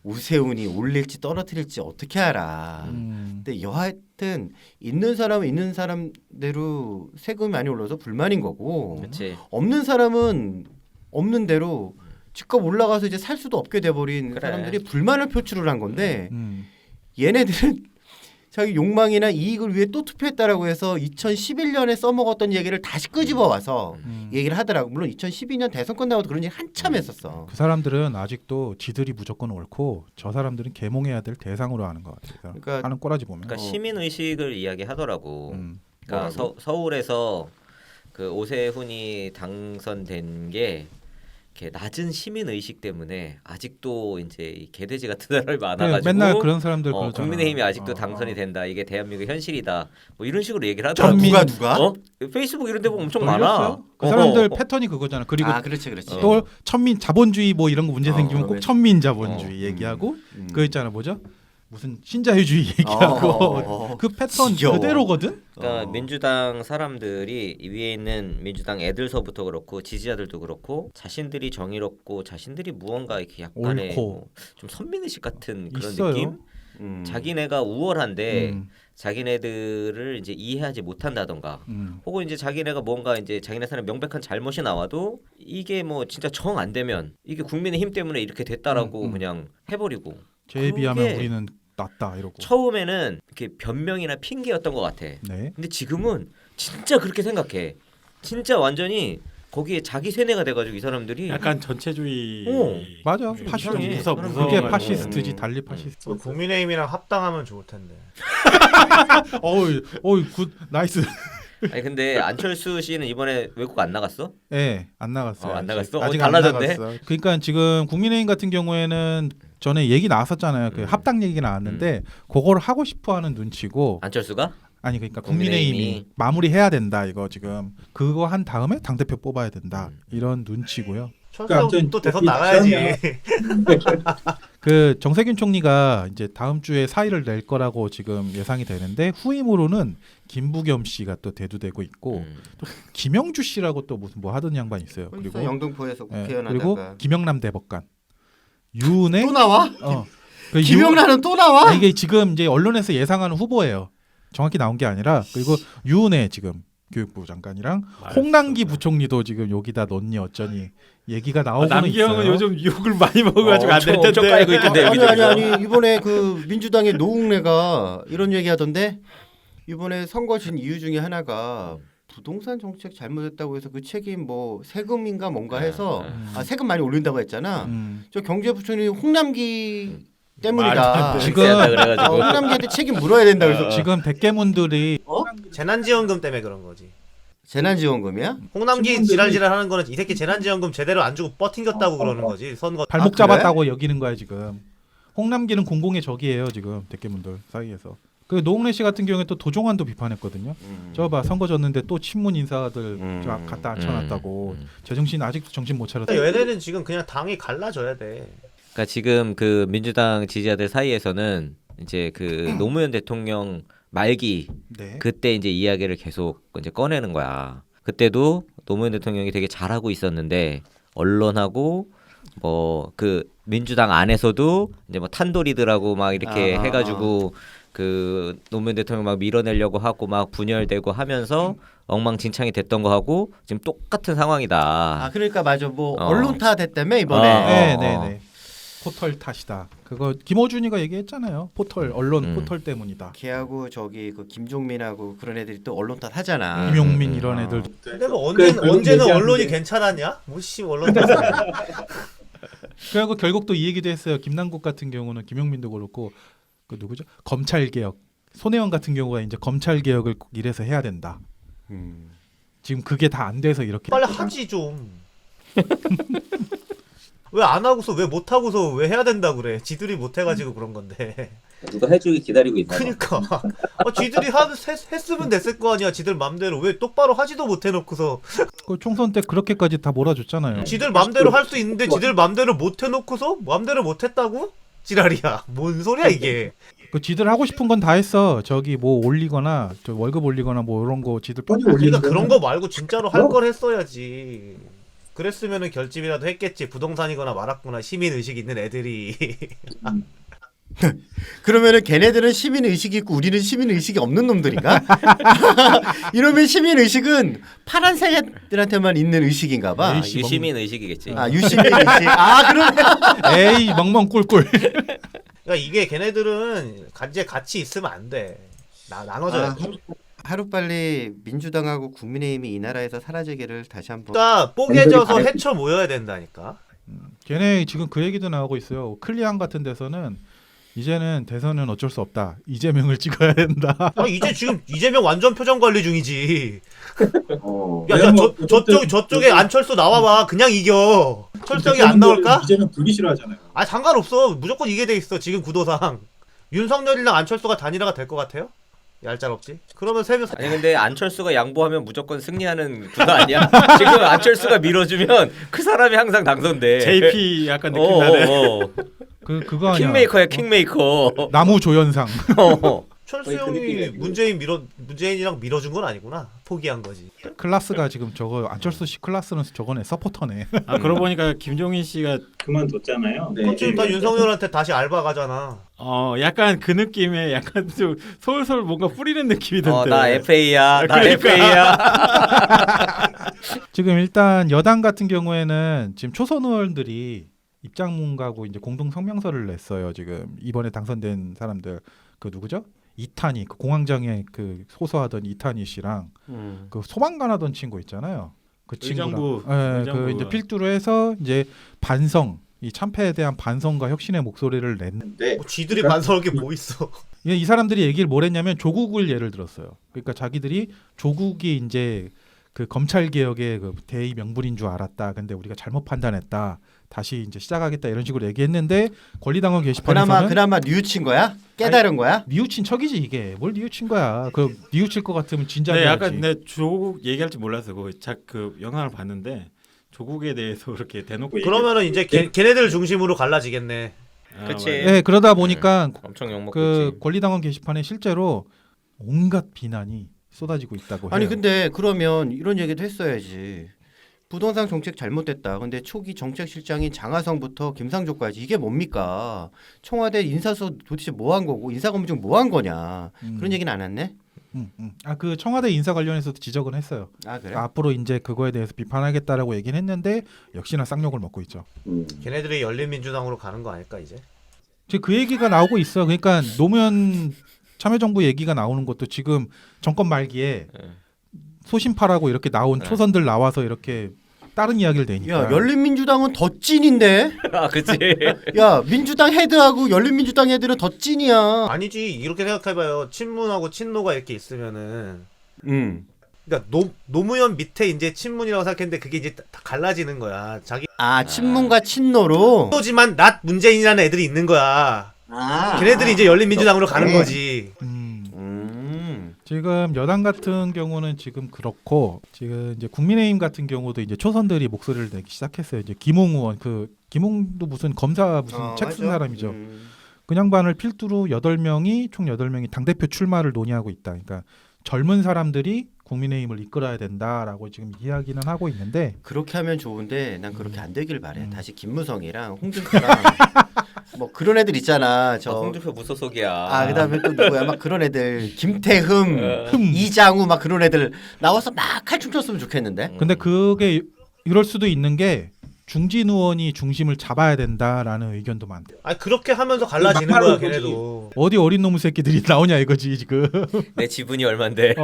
오세훈이 올릴지 떨어뜨릴지 어떻게 알아. 근데 여하튼 있는 사람은 있는 사람대로 세금이 많이 올라서 불만인 거고 그렇지. 없는 사람은 없는 대로 집값 올라가서 이제 살 수도 없게 돼버린 그래. 사람들이 불만을 표출을 한 건데 음. 얘네들은 자기 욕망이나 이익을 위해 또 투표했다라고 해서 2011년에 써먹었던 얘기를 다시 끄집어 와서 얘기를 하더라고. 물론 2012년 대선 끝나고도 그런 얘기 한참 했었어. 그 사람들은 아직도 지들이 무조건 옳고 저 사람들은 계몽해야 될 대상으로 하는 것 같아요. 그러니까- 하는 꼬라지 보면. 그러니까 시민 의식을 이야기하더라고. 음. 그러니까 서울에서 그 오세훈이 당선된 게 이렇게 낮은 시민 의식 때문에 아직도 이제 이 개돼지 같은 사람이 많아가지고 맨날 그런 사람들 그러잖아. 국민의힘이 아직도 어. 당선이 된다. 이게 대한민국 현실이다. 뭐 이런 식으로 얘기를 하더라고. 누가? 어? 페이스북 이런 데 보면 엄청 걸렸어요? 많아. 그 사람들 패턴이 그거잖아. 그리고 아 그렇지 그렇지. 또 천민 자본주의 뭐 이런 거 문제 생기면 꼭 왜- 천민 자본주의 얘기하고 그거 있잖아 뭐죠? 무슨 신자유주의 얘기하고 그 패턴 지겨워. 그대로거든. 그러니까 민주당 사람들이 이 위에 있는 민주당 애들서부터 그렇고 지지자들도 그렇고 자신들이 정의롭고 자신들이 무언가 이렇게 약간의 옳고. 뭐좀 선민의식 같은 그런 있어요. 느낌? 음. 자기네가 우월한데 음. 자기네들을 이제 이해하지 못한다던가 혹은 이제 자기네가 뭔가 이제 자기네 사람 명백한 잘못이 나와도 이게 뭐 진짜 정 안 되면 이게 국민의 힘 때문에 이렇게 됐다라고 그냥 해버리고 제에 비하면 그게 우리는 낫다 이러고. 처음에는 이렇게 변명이나 핑계였던 것 같아. 네. 근데 지금은 진짜 그렇게 생각해. 진짜 완전히 거기에 자기 세뇌가 돼가지고 이 사람들이 약간 전체주의. 맞아. 좀 파시즘. 이상해. 무서워. 그게 무서워가지고. 파시스트지 달리 파시스트. 국민의힘이랑 합당하면 좋을 텐데. 어이 굿 나이스. 아니 근데 안철수 씨는 이번에 외국 안 나갔어? 예, 안 나갔어요. 안 나갔어? 아직 안 안 달라졌네? 나갔어. 그러니까 지금 국민의힘 같은 경우에는 전에 얘기 나왔었잖아요. 그 합당 얘기 나왔는데 그걸 하고 싶어하는 눈치고. 안철수가? 아니 그러니까 국민의힘이 국민의힘이 마무리해야 된다 이거 지금 그거 한 다음에 당 대표 뽑아야 된다 이런 눈치고요. 철수 또 대선 나가야지. 그 정세균 총리가 이제 다음 주에 사의를 낼 거라고 지금 예상이 되는데 후임으로는 김부겸 씨가 또 대두되고 있고 또 김영주 씨라고 또 무슨 뭐 하던 양반 있어요. 그리고 영등포에서 예, 국회의원 그리고 하다가 김영남 대법관 유은혜 또 나와? 그 김영란은 또 나와? 이게 지금 이제 언론에서 예상하는 후보예요. 정확히 나온 게 아니라 그리고 유은혜 지금 교육부 장관이랑 홍남기 부총리도 지금 여기다 넣니 어쩌니 얘기가 나오고 있어요. 남기형은 요즘 욕을 많이 먹어가지고 안 엄청 되는데. 깔고 있던데 아니 이번에 그 민주당의 노웅래가 이런 얘기하던데 이번에 선거 진 이유 중에 하나가 부동산 정책 잘못했다고 해서 그 책임 뭐 세금인가 뭔가 해서 세금 많이 올린다고 했잖아. 저 경제부총리 홍남기 때문이다. 지금 그래가지고 홍남기한테 책임 물어야 된다 그래서 지금 백개문들이 재난지원금 때문에 그런 거지. 재난지원금이야? 홍남기 지랄지랄 하는 거는 이 새끼 재난지원금 제대로 안 주고 뻗팅겼다고 그러는 거지. 선거 발목 그래? 잡았다고 여기는 거야 지금. 홍남기는 공공의 적이에요 지금 백개문들 사이에서. 그 노웅래 씨 같은 경우에 또 도종환도 비판했거든요. 저봐 선거 졌는데 또 친문 인사들 쫙 갖다 앉혀놨다고. 제정신 아직도 정신 못 차렸다. 얘네는 지금 그냥 당이 갈라져야 돼. 그러니까 지금 그 민주당 지지자들 사이에서는 이제 그 노무현 대통령 말기 네. 그때 이제 이야기를 계속 이제 꺼내는 거야. 그때도 노무현 대통령이 되게 잘하고 있었는데 언론하고 뭐 그 민주당 안에서도 이제 뭐 탄도리들하고 막 이렇게 해가지고 그 노무현 대통령 막 밀어내려고 하고 막 분열되고 하면서 엉망진창이 됐던 거 하고 지금 똑같은 상황이다. 아 그러니까 맞아 뭐 언론 탓했다며 이번에. 네네네. 포털 탓이다. 그거 김어준이가 얘기했잖아요. 포털 언론 포털 때문이다. 걔하고 저기 그 김종민하고 그런 애들이 또 언론 탓 하잖아. 김용민 이런 애들. 근데 뭐 결국 언제는 얘기하는데. 언론이 괜찮았냐? 뭐씨 언론 탓을. 그리고 결국 또 이 얘기도 했어요. 김남국 같은 경우는 김용민도 그렇고 그 누구죠? 검찰 개혁. 손혜원 같은 경우가 이제 검찰 개혁을 꼭 이래서 해야 된다. 지금 그게 다 안 돼서 이렇게. 빨리 하지 좀. 왜 안 하고서 왜 못 하고서 왜 해야 된다 그래? 지들이 못 해가지고 그런 건데. 누가 해주기 기다리고 있나 봐. 그니까 지들이 했으면 됐을 거 아니야. 지들 맘대로 왜 똑바로 하지도 못해놓고서 그 총선 때 그렇게까지 다 몰아줬잖아요. 지들 맘대로 할 수 있는데 지들 맘대로 못해놓고서 맘대로 못했다고? 지랄이야. 뭔 소리야 이게. 그 지들 하고 싶은 건 다 했어. 저기 뭐 올리거나 저 월급 올리거나 뭐 이런 거 지들 아니, 그러니까 올리는 그런 거는- 거 말고 진짜로 할 걸 했어야지. 그랬으면은 결집이라도 했겠지. 부동산이거나 말았구나. 시민 의식 있는 애들이. 그러면은 걔네들은 시민 의식이 있고 우리는 시민 의식이 없는 놈들인가? 이러면 시민 의식은 파란색 애들한테만 있는 의식인가 봐. 에이씨, 유시민 의식이겠지. 아, 유시민 의식. 아, 그러면 에이 멍멍 꿀꿀. 그러니까 이게 걔네들은 이제 같이 있으면 안 돼. 나눠져야 돼. 하루빨리 민주당하고 국민의힘이 이 나라에서 사라지기를 다시 한번. 그러니까 뽀개져서 헤쳐 모여야 된다니까. 걔네 지금 그 얘기도 나오고 있어요. 클리앙 같은 데서는 이제는 대선은 어쩔 수 없다. 이재명을 찍어야 된다. 이제 지금 이재명 완전 표정 관리 중이지. 야, 왜냐면 저쪽에 안철수 나와봐. 그냥 이겨. 철석이 안 나올까? 이제는 불기 싫어하잖아요. 아 상관없어. 무조건 이게 돼 있어. 지금 구도상. 윤석열이랑 안철수가 단일화가 될 것 같아요? 얄짤없지. 그러면 세 명. 아니 근데 안철수가 양보하면 무조건 승리하는 구도 아니야? 지금 안철수가 밀어주면 그 사람이 항상 당선돼. JP 약간 느낌 나네. 그거 아니야. 킹메이커야 킹메이커. 나무 조연상. 철수 거의 그 형이 느낌이야. 문재인이랑 밀어준 건 아니구나. 포기한 거지. 클라스가 지금 저거 안철수 씨 클라스는 저거네 서포터네. 아 그러고 보니까 김종인 씨가 그만뒀잖아요. 네. 그럼 다 윤석열한테 다시 알바 가잖아. 약간 그 느낌에 약간 좀 솔솔 뭔가 뿌리는 느낌이던데. 나 FA야. 나 그러니까. FA야. 지금 일단 여당 같은 경우에는 지금 초선 의원들이 입장문가고 이제 공동 성명서를 냈어요. 지금 이번에 당선된 사람들 그 누구죠? 이탄희 그 공황장애 그 소소하던 이탄희 씨랑 그 소방관 하던 친구 있잖아요. 그 의정부, 친구랑 그 의정부. 이제 필두로 해서 이제 반성 이 참패에 대한 반성과 혁신의 목소리를 냈는데 네. 지들이 반성할 게 뭐 있어. 이 사람들이 얘기를 뭘 했냐면 조국을 예를 들었어요. 그러니까 자기들이 조국이 이제 그 검찰 개혁의 그 대의 명분인 줄 알았다. 근데 우리가 잘못 판단했다. 다시 이제 시작하겠다 이런 식으로 얘기했는데 권리당원 게시판에서는 그나마 뉘우친 거야? 깨달은 거야? 뉘우친 척이지 이게. 뭘 뉘우친 거야. 그 뉘우칠 것 같으면 진작 네, 해야지. 약간 내 조국 얘기할 줄 몰랐어. 그 영상을 봤는데 조국에 대해서 그렇게 대놓고 그러면은 이제 걔네들 중심으로 갈라지겠네. 그치. 네, 그러다 보니까 엄청 욕먹겠지. 그 권리당원 게시판에 실제로 온갖 비난이 쏟아지고 있다고 해요. 아니 근데 그러면 이런 얘기도 했어야지. 부동산 정책 잘못됐다. 근데 초기 정책실장인 장하성부터 김상조까지 이게 뭡니까? 청와대 인사서 도대체 뭐 한 거고 인사검증 뭐 한 거냐. 그런 얘기는 안 했네. 그 청와대 인사 관련해서도 지적은 했어요. 아 그래? 앞으로 이제 그거에 대해서 비판하겠다라고 얘기는 했는데 역시나 쌍욕을 먹고 있죠. 걔네들이 열린민주당으로 가는 거 아닐까 이제? 지금 그 얘기가 나오고 있어. 그러니까 노무현 참여정부 얘기가 나오는 것도 지금 정권 말기에 소신파라고 이렇게 나온 초선들 나와서 이렇게 다른 이야기를 내니까. 야 열린민주당은 더 찐인데. 아 그치. 야 민주당 헤드하고 열린민주당 헤드는 더 찐이야. 아니지 이렇게 생각해봐요. 친문하고 친노가 이렇게 있으면은 그러니까 노무현 밑에 이제 친문이라고 생각했는데 그게 이제 다 갈라지는 거야. 자기 아 친문과 친노로. 또지만 낫 문재인이라는 애들이 있는 거야. 걔네들이 이제 열린민주당으로 가는 거지. 지금 여당 같은 경우는 지금 그렇고 지금 이제 국민의힘 같은 경우도 이제 초선들이 목소리를 내기 시작했어요. 이제 김웅 의원 김웅도 무슨 검사 무슨 책 쓴 사람이죠. 그 양반을 필두로 8명이 총 8명이 당대표 출마를 논의하고 있다. 그러니까 젊은 사람들이 국민의힘을 이끌어야 된다라고 지금 이야기는 하고 있는데 그렇게 하면 좋은데 난 그렇게 안 되길 바래. 다시 김무성이랑 홍준표랑 뭐 그런 애들 있잖아. 홍준표 무소속이야. 아 그다음에 또 누구야? 막 그런 애들 김태흠, 이장우 막 그런 애들 나와서 막 칼춤 췄으면 좋겠는데. 근데 그게 이럴 수도 있는 게 중진 의원이 중심을 잡아야 된다라는 의견도 많대. 아니 그렇게 하면서 갈라지는 거야 걔네도. 어디 어린 놈의 새끼들이 나오냐 이거지 지금. 내 지분이 얼만데.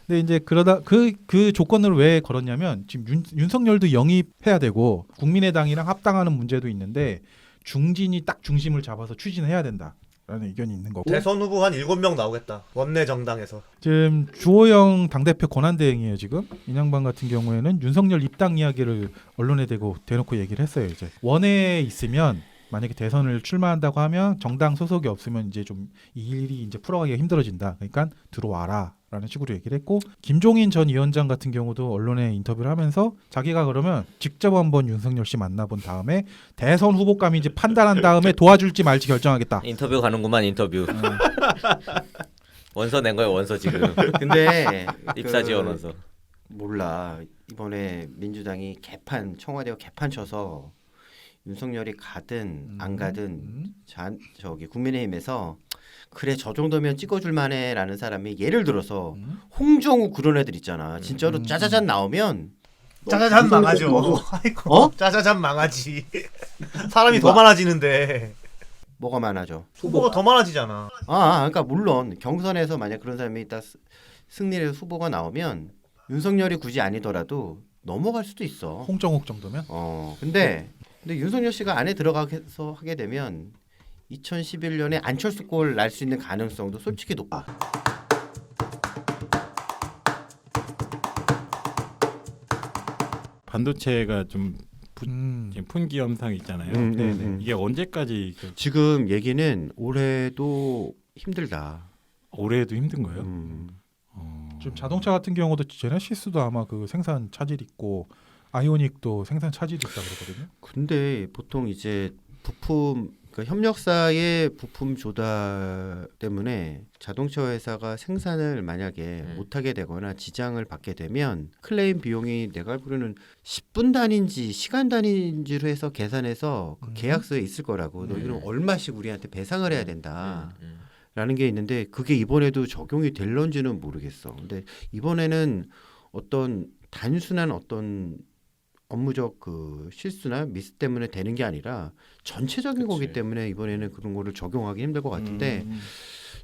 근데 이제 그러다 그 조건을 왜 걸었냐면 지금 윤석열도 영입해야 되고 국민의당이랑 합당하는 문제도 있는데 중진이 딱 중심을 잡아서 추진해야 된다라는 의견이 있는 거고. 대선 후보 한 7명 나오겠다. 원내 정당에서. 지금 주호영 당대표 권한대행이에요 지금. 인양반 같은 경우에는 윤석열 입당 이야기를 언론에 대고 대놓고 얘기를 했어요. 이제 원내에 있으면 만약에 대선을 출마한다고 하면 정당 소속이 없으면 이제 좀 이 일이 이제 풀어가기가 힘들어진다. 그러니까 들어와라라는 식으로 얘기를 했고 김종인 전 위원장 같은 경우도 언론에 인터뷰를 하면서 자기가 그러면 직접 한번 윤석열 씨 만나본 다음에 대선 후보감인지 판단한 다음에 도와줄지 말지 결정하겠다. 인터뷰 가는구만 인터뷰. 원서 낸 거예요 원서 지금. 근데 입사 지원 원서. 몰라 이번에 민주당이 개판 청와대가 개판 쳐서 윤석열이 가든 안 가든 저기 국민의힘에서 그래 저 정도면 찍어줄 만해라는 사람이 예를 들어서 홍정우 그런 애들 있잖아. 진짜로 짜자잔 나오면 짜자잔 망하죠. 아이고, 어? 짜자잔 망하지. 사람이 더 많아지는데 뭐가 많아져. 후보가 더 많아지잖아. 그러니까 물론 경선에서 만약 그런 사람이 있다 승리를 해서 후보가 나오면 윤석열이 굳이 아니더라도 넘어갈 수도 있어. 홍정욱 정도면? 근데 윤석열 씨가 안에 들어가서 하게 되면 2011년에 안철수 꼴 날 수 있는 가능성도 솔직히 높아. 반도체가 좀 지금 분기 현상 있잖아요. 이게 언제까지 지금 얘기는 올해도 힘들다. 올해도 힘든 거예요? 좀 자동차 같은 경우도 제네시스도 아마 그 생산 차질 있고 아이오닉도 생산 차질이 있다 그러거든요. 근데 보통 이제 부품 그러니까 협력사의 부품 조달 때문에 자동차 회사가 생산을 만약에 못하게 되거나 지장을 받게 되면 클레임 비용이 내가 알기로는 10분 단위인지 시간 단위인지로 해서 계산해서 그 계약서에 있을 거라고 너희들은 얼마씩 우리한테 배상을 해야 된다. 라는 게 있는데 그게 이번에도 적용이 될런지는 모르겠어. 근데 이번에는 어떤 단순한 어떤 업무적 그 실수나 미스 때문에 되는 게 아니라 전체적인 거기 때문에 이번에는 그런 거를 적용하기 힘들 것 같은데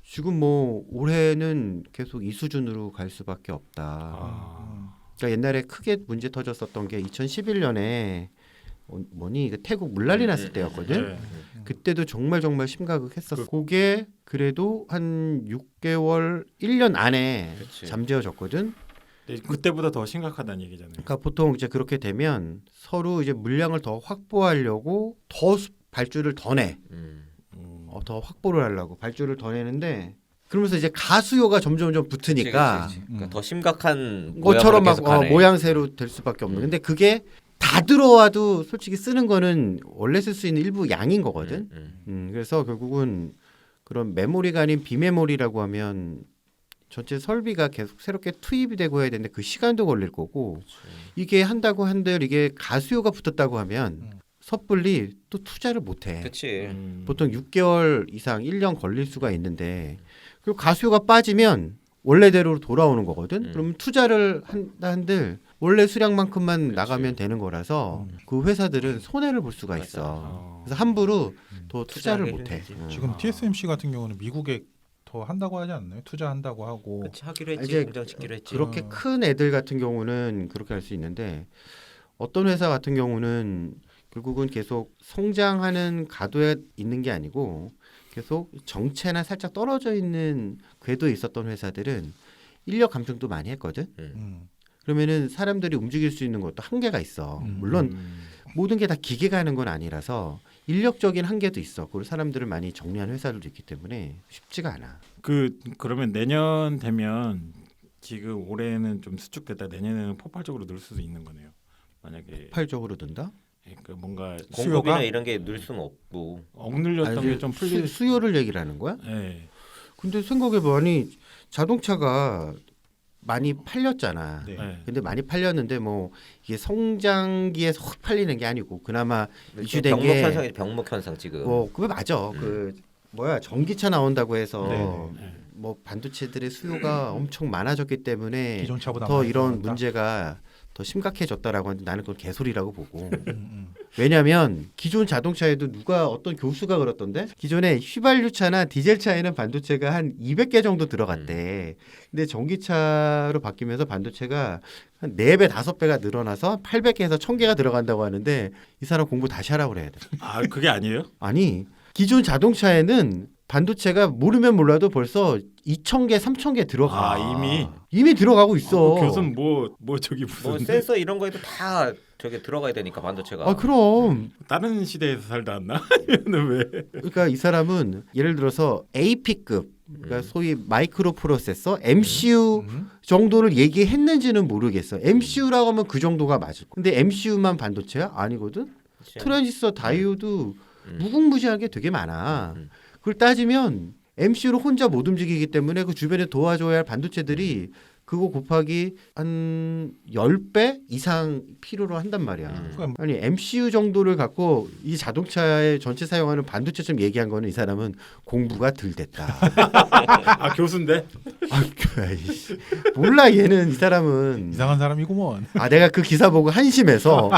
지금 뭐 올해는 계속 이 수준으로 갈 수밖에 없다. 그러니까 옛날에 크게 문제 터졌었던 게 2011년에 뭐니 그 태국 물난리 났을 때였거든. 그때도 정말 심각했었어. 그게 그래도 한 6개월, 1년 안에 잠재워졌거든. 그때보다 더 심각하다는 얘기잖아요. 그러니까 보통 이제 그렇게 되면 서로 이제 물량을 더 확보하려고 더 발주를 더 내. 더 확보를 하려고 발주를 더 내는데 그러면서 이제 가수요가 점점 붙으니까 그러니까 더 심각한 것처럼 막 계속하네. 모양새로 될 수밖에 없는. 근데 그게 다 들어와도 솔직히 쓰는 거는 원래 쓸 수 있는 일부 양인 거거든. 그래서 결국은 그런 메모리가 아닌 비메모리라고 하면 전체 설비가 계속 새롭게 투입이 되고 해야 되는데 그 시간도 걸릴 거고 이게 한다고 한들 이게 가수요가 붙었다고 하면 섣불리 또 투자를 못해. 그렇지. 보통 6개월 이상 1년 걸릴 수가 있는데 그리고 가수요가 빠지면 원래대로 돌아오는 거거든. 그럼 투자를 한다 한들 원래 수량만큼만 나가면 되는 거라서 그 회사들은 손해를 볼 수가 있어. 그래서 함부로 더 투자를 못해. 지금 TSMC 같은 경우는 미국에 더 한다고 하지 않나요? 투자한다고 하고. 그렇지 하기로 했지. 이제 공장 짓기로 했지. 그렇게 큰 애들 같은 경우는 그렇게 할 수 있는데 어떤 회사 같은 경우는 결국은 계속 성장하는 가도에 있는 게 아니고 계속 정체나 살짝 떨어져 있는 궤도에 있었던 회사들은 인력 감축도 많이 했거든. 그러면은 사람들이 움직일 수 있는 것도 한계가 있어. 물론 모든 게 다 기계가 하는 건 아니라서 인력적인 한계도 있어. 그리고 사람들을 많이 정리한 회사들도 있기 때문에 쉽지가 않아. 그러면 내년 되면 지금 올해는 좀 수축됐다 내년에는 폭발적으로 늘 수도 있는 거네요. 만약에 폭발적으로 든다? 그러니까 뭔가 공급이나 이런 게 늘 수는 없고. 억눌렸던 게 좀 풀릴 수요를 얘기를 하는 거야? 네. 근데 생각해보니 자동차가 많이 팔렸잖아. 네. 근데 많이 팔렸는데 뭐 이게 성장기에서 확 팔리는 게 아니고 그나마 이슈된 병목 게 현상이 병목 현상 지금. 그게 맞아. 그 뭐야 전기차 나온다고 해서 네. 뭐 반도체들의 수요가 엄청 많아졌기 때문에 기존 차보다 더 많이 이런 나온다? 문제가 더 심각해졌다라고 하는데 나는 그건 개소리라고 보고. 왜냐하면 기존 자동차에도 누가 어떤 교수가 그랬던데 기존에 휘발유차나 디젤차에는 반도체가 한 200개 정도 들어갔대. 근데 전기차로 바뀌면서 반도체가 한 4배, 5배가 늘어나서 800개에서 1000개가 들어간다고 하는데 이 사람 공부 다시 하라고 그래야 돼. 아 그게 아니에요? 아니 기존 자동차에는 반도체가 모르면 몰라도 벌써 2,000개, 3,000개 들어가. 이미 들어가고 있어. 교수는 뭐 저기 무슨 뭐 센서 이런 거에도 다 저게 들어가야 되니까 반도체가. 아 그럼. 다른 시대에서 살다 왔나? 아니면 왜? 그러니까 이 사람은 예를 들어서 AP급, 그러니까 소위 마이크로 프로세서, MCU 정도를 얘기했는지는 모르겠어. MCU라고 하면 그 정도가 맞을 거야. 근데 MCU만 반도체야? 아니거든. 그치? 트랜지스터, 다이오드 무궁무진한 게 되게 많아. 그걸 따지면 MCU를 혼자 못 움직이기 때문에 그 주변에 도와줘야 할 반도체들이 그거 곱하기 한 10배 이상 필요로 한단 말이야. 아니 MCU 정도를 갖고 이 자동차의 전체 사용하는 반도체처럼 얘기한 거는 이 사람은 공부가 덜 됐다. 아 교수인데? 몰라 얘는 이 사람은 이상한 사람이구먼. 아 내가 그 기사 보고 한심해서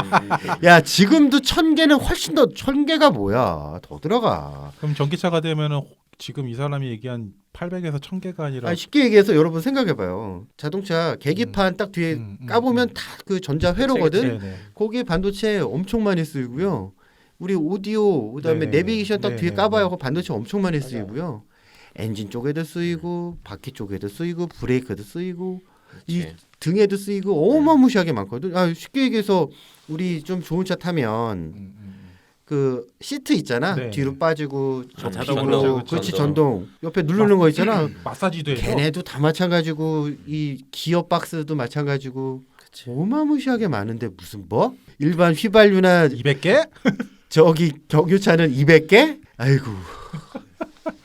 야 지금도 1,000개는 훨씬 더 1,000개가 뭐야 더 들어가. 그럼 전기차가 되면은 지금 이 사람이 얘기한 800에서 1000개가 아니라 아, 쉽게 얘기해서 여러분 생각해봐요. 자동차 계기판 딱 뒤에 까보면 다 그 전자 회로거든. 네네. 거기에 반도체 엄청 많이 쓰이고요. 우리 오디오 그다음에 네네. 내비게이션 딱 뒤에 네네. 까봐요. 그 반도체 엄청 많이 쓰이고요. 엔진 쪽에도 쓰이고 바퀴 쪽에도 쓰이고 브레이크도 쓰이고 이 그치. 등에도 쓰이고 어마무시하게 많거든. 아, 쉽게 얘기해서 우리 좀 좋은 차 타면 그 시트 있잖아. 네. 뒤로 빠지고 자동으로. 접히고 그렇지 전동 옆에 누르는 거 있잖아. 마사지도 해요. 걔네도 다 마찬가지고 이 기어 박스도 마찬가지고 어마무시하게 많은데 무슨 뭐 일반 휘발유나 200개? 저기 경유차는 200개? 아이고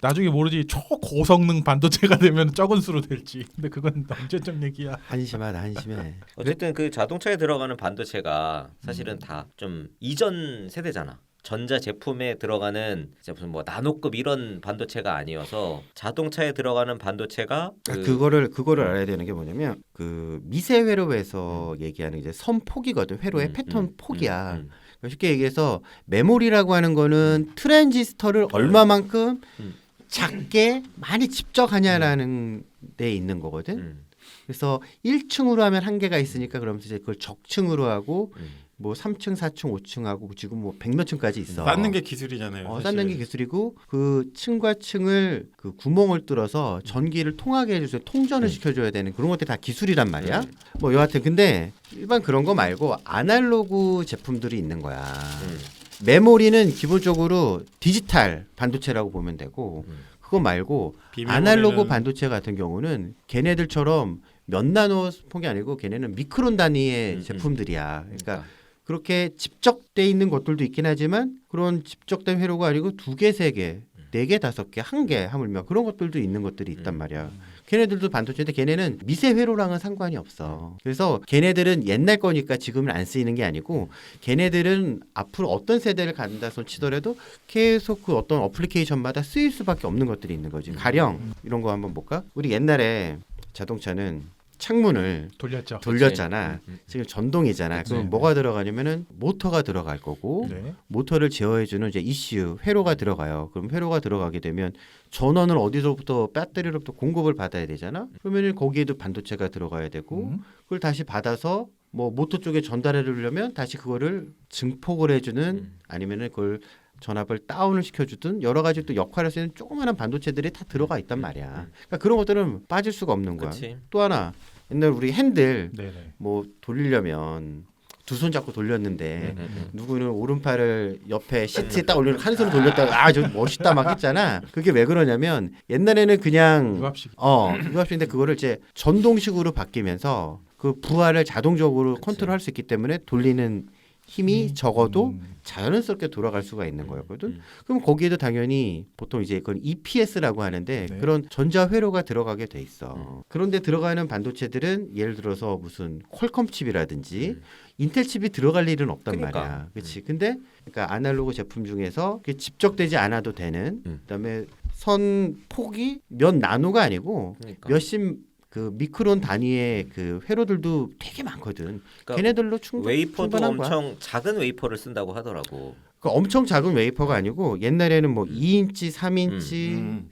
나중에 모르지 초고성능 반도체가 되면 적은 수로 될지. 근데 그건 언제적 얘기야. 한심하다 한심해. 어쨌든 그 자동차에 들어가는 반도체가 사실은 다 좀 이전 세대잖아. 전자 제품에 들어가는 이제 무슨 뭐 나노급 이런 반도체가 아니어서 자동차에 들어가는 반도체가 그거를 알아야 되는 게 뭐냐면 그 미세 회로에서 얘기하는 이제 선 폭이거든. 회로의 패턴 폭이야. 그러니까 쉽게 얘기해서 메모리라고 하는 거는 트랜지스터를 얼마만큼 작게 많이 집적하냐라는 데 있는 거거든. 그래서 1층으로 하면 한계가 있으니까 그러면서 이제 그걸 적층으로 하고 뭐 3층, 4층, 5층 하고 지금 뭐 100몇 층까지 있어. 쌓는 게 기술이잖아요. 사실. 쌓는 게 기술이고 그 층과 층을 그 구멍을 뚫어서 전기를 통하게 해줘서 통전을 시켜줘야 되는 그런 것들이 다 기술이란 말이야. 뭐 여하튼 근데 일반 그런 거 말고 아날로그 제품들이 있는 거야. 메모리는 기본적으로 디지털 반도체라고 보면 되고 그거 말고 아날로그 비밀번호는- 반도체 같은 경우는 걔네들처럼 몇 나노 폭이 아니고 걔네는 미크론 단위의 제품들이야. 그러니까 그렇게 집적돼 있는 것들도 있긴 하지만 그런 집적된 회로가 아니고 2개, 3개, 4개, 5개, 1개 하물며 그런 것들도 있는 것들이 있단 말이야. 걔네들도 반도체인데 걔네는 미세 회로랑은 상관이 없어. 그래서 걔네들은 옛날 거니까 지금은 안 쓰이는 게 아니고 걔네들은 앞으로 어떤 세대를 간다 손 치더라도 계속 그 어떤 어플리케이션마다 쓰일 수밖에 없는 것들이 있는 거지. 가령 이런 거 한번 볼까? 우리 옛날에 자동차는 창문을 돌렸잖아. 지금 전동이잖아. 그럼 네. 뭐가 들어가냐면은 모터가 들어갈 거고 네. 모터를 제어해주는 이제 ECU 회로가 들어가요. 그럼 회로가 들어가게 되면 전원을 어디서부터 배터리로부터 공급을 받아야 되잖아. 그러면은 거기에도 반도체가 들어가야 되고 그걸 다시 받아서 뭐 모터 쪽에 전달해 주려면 다시 그거를 증폭을 해주는 아니면은 그걸 전압을 다운을 시켜주든 여러 가지 또 역할을 쓰는 조그마한 반도체들이 다 들어가 있단 말이야. 그러니까 그런 것들은 빠질 수가 없는 거야. 그치. 또 하나 옛날 우리 핸들 네네. 뭐 돌리려면 두 손 잡고 돌렸는데 누구는 오른팔을 옆에 시트에 딱 올리는 한 손을 돌렸다가 아 저 멋있다 막 했잖아. 그게 왜 그러냐면 옛날에는 그냥 유압식. 유압식인데 그거를 이제 전동식으로 바뀌면서 그 부하를 자동적으로 컨트롤할 수 있기 때문에 돌리는 힘이 적어도 자연스럽게 돌아갈 수가 있는 거였거든. 그럼 거기에도 당연히 보통 이제 그건 EPS라고 하는데 네. 그런 전자 회로가 들어가게 돼 있어. 그런데 들어가는 반도체들은 예를 들어서 무슨 퀄컴 칩이라든지 인텔 칩이 들어갈 일은 없단 그러니까. 말이야. 그렇지. 근데 그러니까 아날로그 제품 중에서 그게 집적되지 않아도 되는 그다음에 선 폭이 몇 나노가 아니고 그러니까. 몇십 그 미크론 단위의 그 회로들도 되게 많거든. 그러니까 걔네들로 웨이퍼도 충분한 거야. 엄청 작은 웨이퍼를 쓴다고 하더라고. 그 엄청 작은 웨이퍼가 아니고 옛날에는 뭐 2인치, 3인치,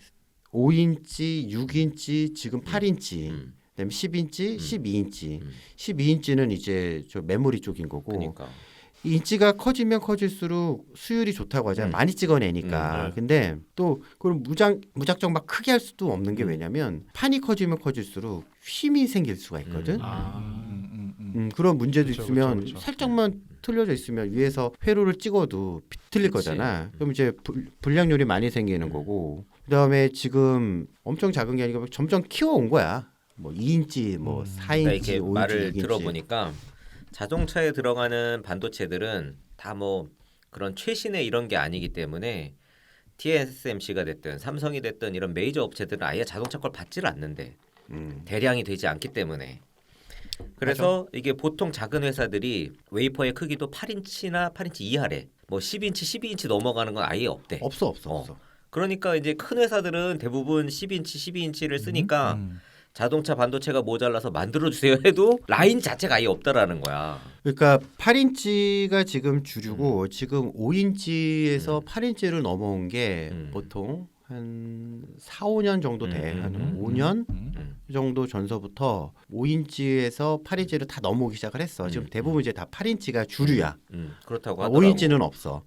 5인치, 6인치, 지금 8인치, 그다음에 10인치, 12인치. 12인치는 이제 저 메모리 쪽인 거고 그러니까. 이 인치가 커지면 커질수록 수율이 좋다고 하잖아요. 많이 찍어내니까. 근데 또 그걸 무작정 막 크게 할 수도 없는 게 왜냐면 판이 커지면 커질수록 휨이 생길 수가 있거든. 그런 문제도 그쵸, 있으면 그쵸, 그쵸. 살짝만 틀려져 있으면 위에서 회로를 찍어도 비틀릴 그치. 거잖아. 그럼 이제 불량률이 많이 생기는 거고. 그다음에 지금 엄청 작은 게 아니고 점점 키워온 거야. 뭐 2인치, 뭐 4인치, 그러니까 이렇게 5인치, 말을 6인치. 들어보니까 자동차에 들어가는 반도체들은 다 뭐 그런 최신의 이런 게 아니기 때문에 TSMC가 됐든 삼성이 됐든 이런 메이저 업체들은 아예 자동차 걸 받지를 않는데 대량이 되지 않기 때문에 그래서 이게 보통 작은 회사들이 웨이퍼의 크기도 8인치나 8인치 이하래 뭐 10인치 12인치 넘어가는 건 아예 없대. 없어. 그러니까 이제 큰 회사들은 대부분 10인치 12인치를 쓰니까 자동차 반도체가 모자라서 만들어주세요 해도 라인 자체가 아예 없다라는 거야. 그러니까 8인치가 지금 주류고 지금 5인치에서 8인치를 넘어온 게 보통 한 4, 5년 정도 돼. 한 5년 정도 전서부터 5인치에서 8인치를 다 넘어오기 시작을 했어. 지금 대부분 이제 다 8인치가 주류야. 그렇다고 하더라고. 5인치는 없어.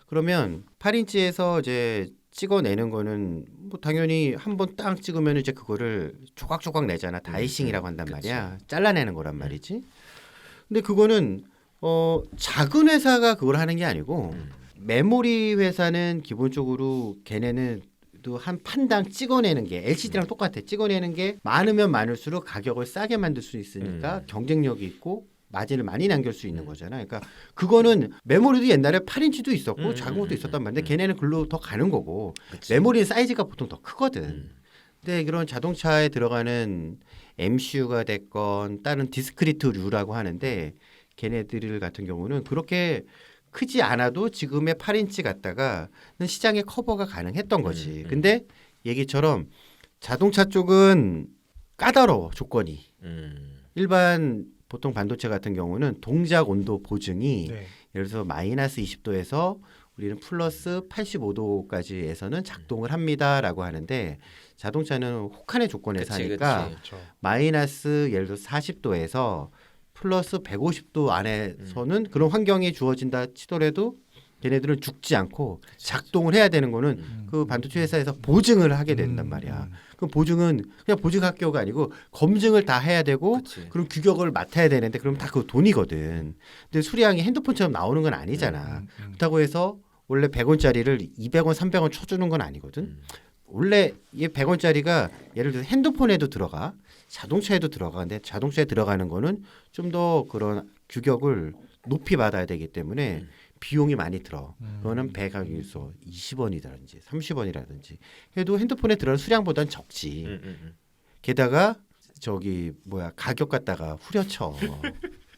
그러면 8인치에서 이제 찍어내는 거는 뭐 당연히 한 번 딱 찍으면 이제 그거를 조각조각 내잖아. 다이싱이라고 한단 말이야. 잘라내는 거란 말이지. 근데 그거는 작은 회사가 그걸 하는 게 아니고 메모리 회사는 기본적으로 걔네는 또 한 판당 찍어내는 게 LCD랑 똑같아. 찍어내는 게 많으면 많을수록 가격을 싸게 만들 수 있으니까 경쟁력이 있고 마진을 많이 남길 수 있는 거잖아. 그러니까 그거는 메모리도 옛날에 8인치도 있었고 작은 것도 있었단 말인데 걔네는 글로 더 가는 거고 그치. 메모리는 사이즈가 보통 더 크거든. 근데 이런 자동차에 들어가는 MCU가 됐건 다른 디스크리트류라고 하는데 걔네들 같은 경우는 그렇게 크지 않아도 지금의 8인치 갖다가는 시장에 커버가 가능했던 거지. 근데 얘기처럼 자동차 쪽은 까다로워 조건이. 일반 보통 반도체 같은 경우는 동작 온도 보증이 네. 예를 들어서 마이너스 20도에서 우리는 플러스 85도까지에서는 작동을 합니다라고 하는데 자동차는 혹한의 조건에서 하니까 그렇죠. 마이너스 예를 들어 40도에서 플러스 150도 안에서는 그런 환경이 주어진다 치더라도 걔네들은 죽지 않고 작동을 해야 되는 거는 그 반도체 회사에서 보증을 하게 된단 말이야. 그 보증은 그냥 보증 학교가 아니고 검증을 다 해야 되고 그치. 그럼 규격을 맡아야 되는데 그럼 다 그 돈이거든. 근데 수량이 핸드폰처럼 나오는 건 아니잖아. 그렇다고 해서 원래 100원짜리를 200원, 300원 쳐주는 건 아니거든. 원래 이 100원짜리가 예를 들어 핸드폰에도 들어가, 자동차에도 들어가는데 자동차에 들어가는 거는 좀 더 그런 규격을 높이 받아야 되기 때문에 비용이 많이 들어. 그거는 배가격에서 20원이라든지 30원이라든지 해도 핸드폰에 들어가는 수량보다는 적지. 게다가 저기 뭐야 가격 갖다가 후려쳐.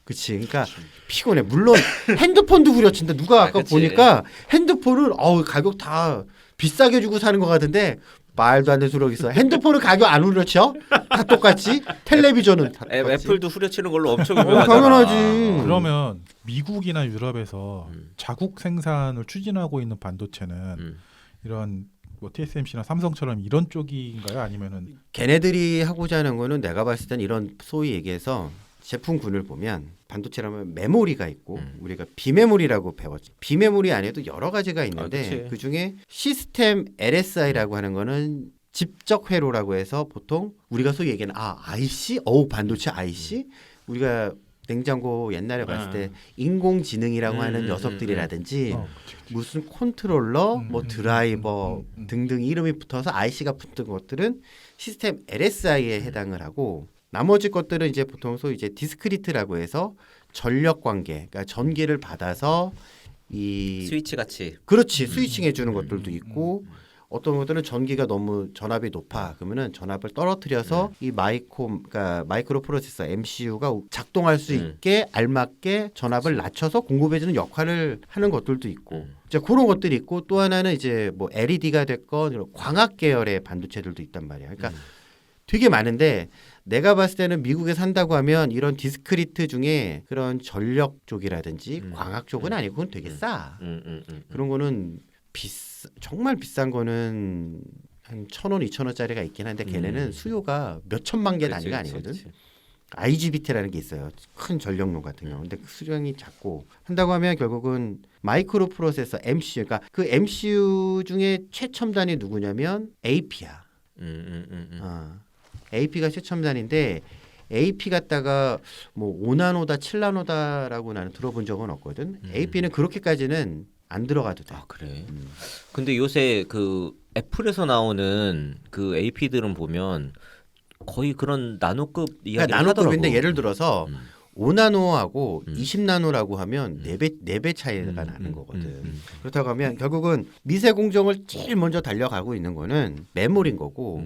그치. 그러니까 피곤해. 물론 핸드폰도 후려친다. 누가 아까 그치. 보니까 핸드폰을 가격 다 비싸게 주고 사는 것 같은데 말도 안 되는 소리가 있어. 핸드폰은 가격 안 후려쳐? 다 똑같지? 텔레비전은 다 똑같지? 애플도 후려치는 걸로 엄청 유명하잖아. 당연하지. 그러면 미국이나 유럽에서 자국 생산을 추진하고 있는 반도체는 이런 뭐 TSMC나 삼성처럼 이런 쪽인가요? 아니면은 걔네들이 하고자 하는 거는 내가 봤을 땐 이런 소위 얘기해서 제품군을 보면 반도체라면 메모리가 있고 우리가 비메모리라고 배웠지. 비메모리 안에도 여러 가지가 있는데 그치. 그중에 시스템 LSI라고 하는 거는 집적 회로라고 해서 보통 우리가 소위 얘기하는 IC? 반도체 IC? 우리가 냉장고 옛날에 봤을 때 인공지능이라고 하는 녀석들이라든지 무슨 컨트롤러, 뭐 드라이버 등등 이름이 붙어서 IC가 붙은 것들은 시스템 LSI에 해당을 하고 나머지 것들은 이제 보통 소위 이제 디스크리트라고 해서 전력 관계, 그러니까 전기를 받아서 이 스위치 같이. 그렇지 스위칭해 주는 것들도 있고 어떤 것들은 전기가 너무 전압이 높아 그러면은 전압을 떨어뜨려서 이 그러니까 마이크로 프로세서 MCU가 작동할 수 있게 알맞게 전압을 낮춰서 공급해주는 역할을 하는 것들도 있고 이제 그런 것들이 있고 또 하나는 이제 뭐 LED가 됐건 이런 광학 계열의 반도체들도 있단 말이야. 그러니까 되게 많은데 내가 봤을 때는 미국에 산다고 하면 이런 디스크리트 중에 그런 전력 쪽이라든지 광학 쪽은 아니고 그건 되게 싸. 그런 거는 정말 비싼 거는 한 1,000원, 2,000원짜리가 있긴 한데 걔네는 수요가 몇 천만 개 단위가 아니거든. IGBT라는 게 있어요. 큰 전력용 같은 경우. 근데 그 수량이 작고 한다고 하면 결국은 마이크로 프로세서 MCU. 그러니까 그 MCU 중에 최첨단이 누구냐면 AP야. AP가 최첨단인데 AP 갖다가 뭐 5나노다 7나노다라고 나는 들어본 적은 없거든. AP는 그렇게까지는 안 들어가도 돼. 아 그래. 근데 요새 그 애플에서 나오는 그 AP들은 보면 거의 그런 나노급 이야기를 그러니까 나노급인데 하더라고. 예를 들어서 5나노하고 20나노라고 하면 4배 차이가 나는 거거든. 그렇다고 하면 결국은 미세 공정을 제일 먼저 달려가고 있는 거는 메모리인 거고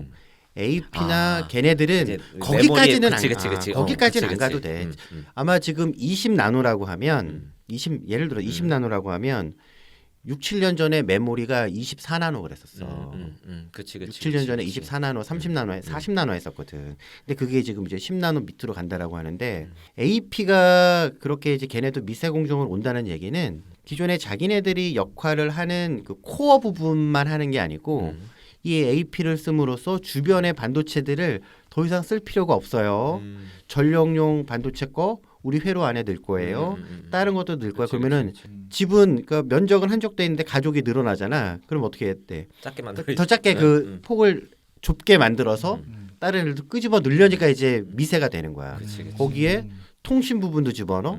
AP나 걔네들은 이제 거기까지는 메모리에- 안 그치. 거기까지는 그치, 안 가도 그치. 돼. 아마 지금 20나노라고 하면 예를 들어 20나노라고 하면 6, 7년 전에 메모리가 24나노 그랬었어. 그치. 6, 7년 전에 24나노, 30나노, 40나노 했었거든. 근데 그게 지금 이제 10나노 밑으로 간다라고 하는데 AP가 그렇게 이제 걔네도 미세 공정을 온다는 얘기는 기존에 자기네들이 역할을 하는 그 코어 부분만 하는 게 아니고 이 AP를 씀으로써 주변의 반도체들을 더 이상 쓸 필요가 없어요. 전력용 반도체 거 우리 회로 안에 넣을 거예요. 다른 것도 넣을 거야. 그러면은 집은 그러니까 면적은 한적돼 있는데 가족이 늘어나잖아. 그럼 어떻게 해야 돼? 작게 만들어. 더 작게 그 폭을 좁게 만들어서 다른 애들 끄집어 늘려니까 이제 미세가 되는 거야. 그치. 거기에 통신 부분도 집어넣어.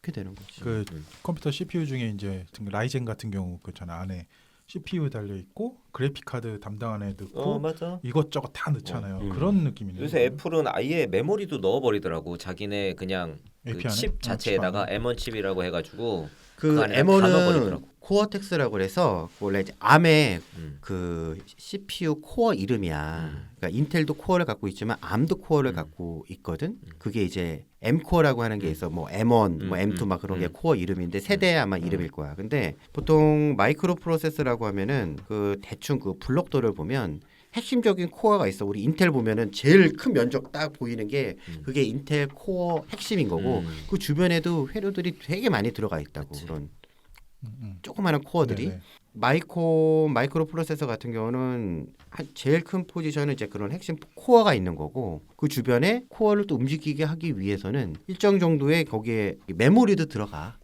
그렇게 되는 거지. 그 컴퓨터 CPU 중에 이제 라이젠 같은 경우 그잖아 안에 CPU 달려 있고 그래픽 카드 담당하는 애도 있고 맞아. 이것저것 다 넣잖아요. 그런 느낌이네요. 요새 애플은 아예 메모리도 넣어버리더라고. 자기네 그냥 그 API 안에? 칩 자체에다가 M1 칩이라고 해가지고 그 안에 다 M1은 넣어버리더라고. 코어텍스라고 그래서 원래 이제 암의 음. 그 CPU 코어 이름이야. 그러니까 인텔도 코어를 갖고 있지만 암도 코어를 갖고 있거든. 그게 이제 M 코어라고 하는 게 있어. 뭐 M1, 뭐 M2 막 그런 게 코어 이름인데 세대의 아마 이름일 거야. 근데 보통 마이크로 프로세서라고 하면은 그 대충 그 블록도를 보면 핵심적인 코어가 있어. 우리 인텔 보면은 제일 큰 면적 딱 보이는 게 그게 인텔 코어 핵심인 거고 그 주변에도 회로들이 되게 많이 들어가 있다고. 그런 조그마한 코어들이. 네네. 마이크로 프로세서 같은 경우는 제일 큰 포지션은 이제 그런 핵심 코어가 있는 거고 그 주변에 코어를 또 움직이게 하기 위해서는 일정 정도의 거기에 메모리도 들어가.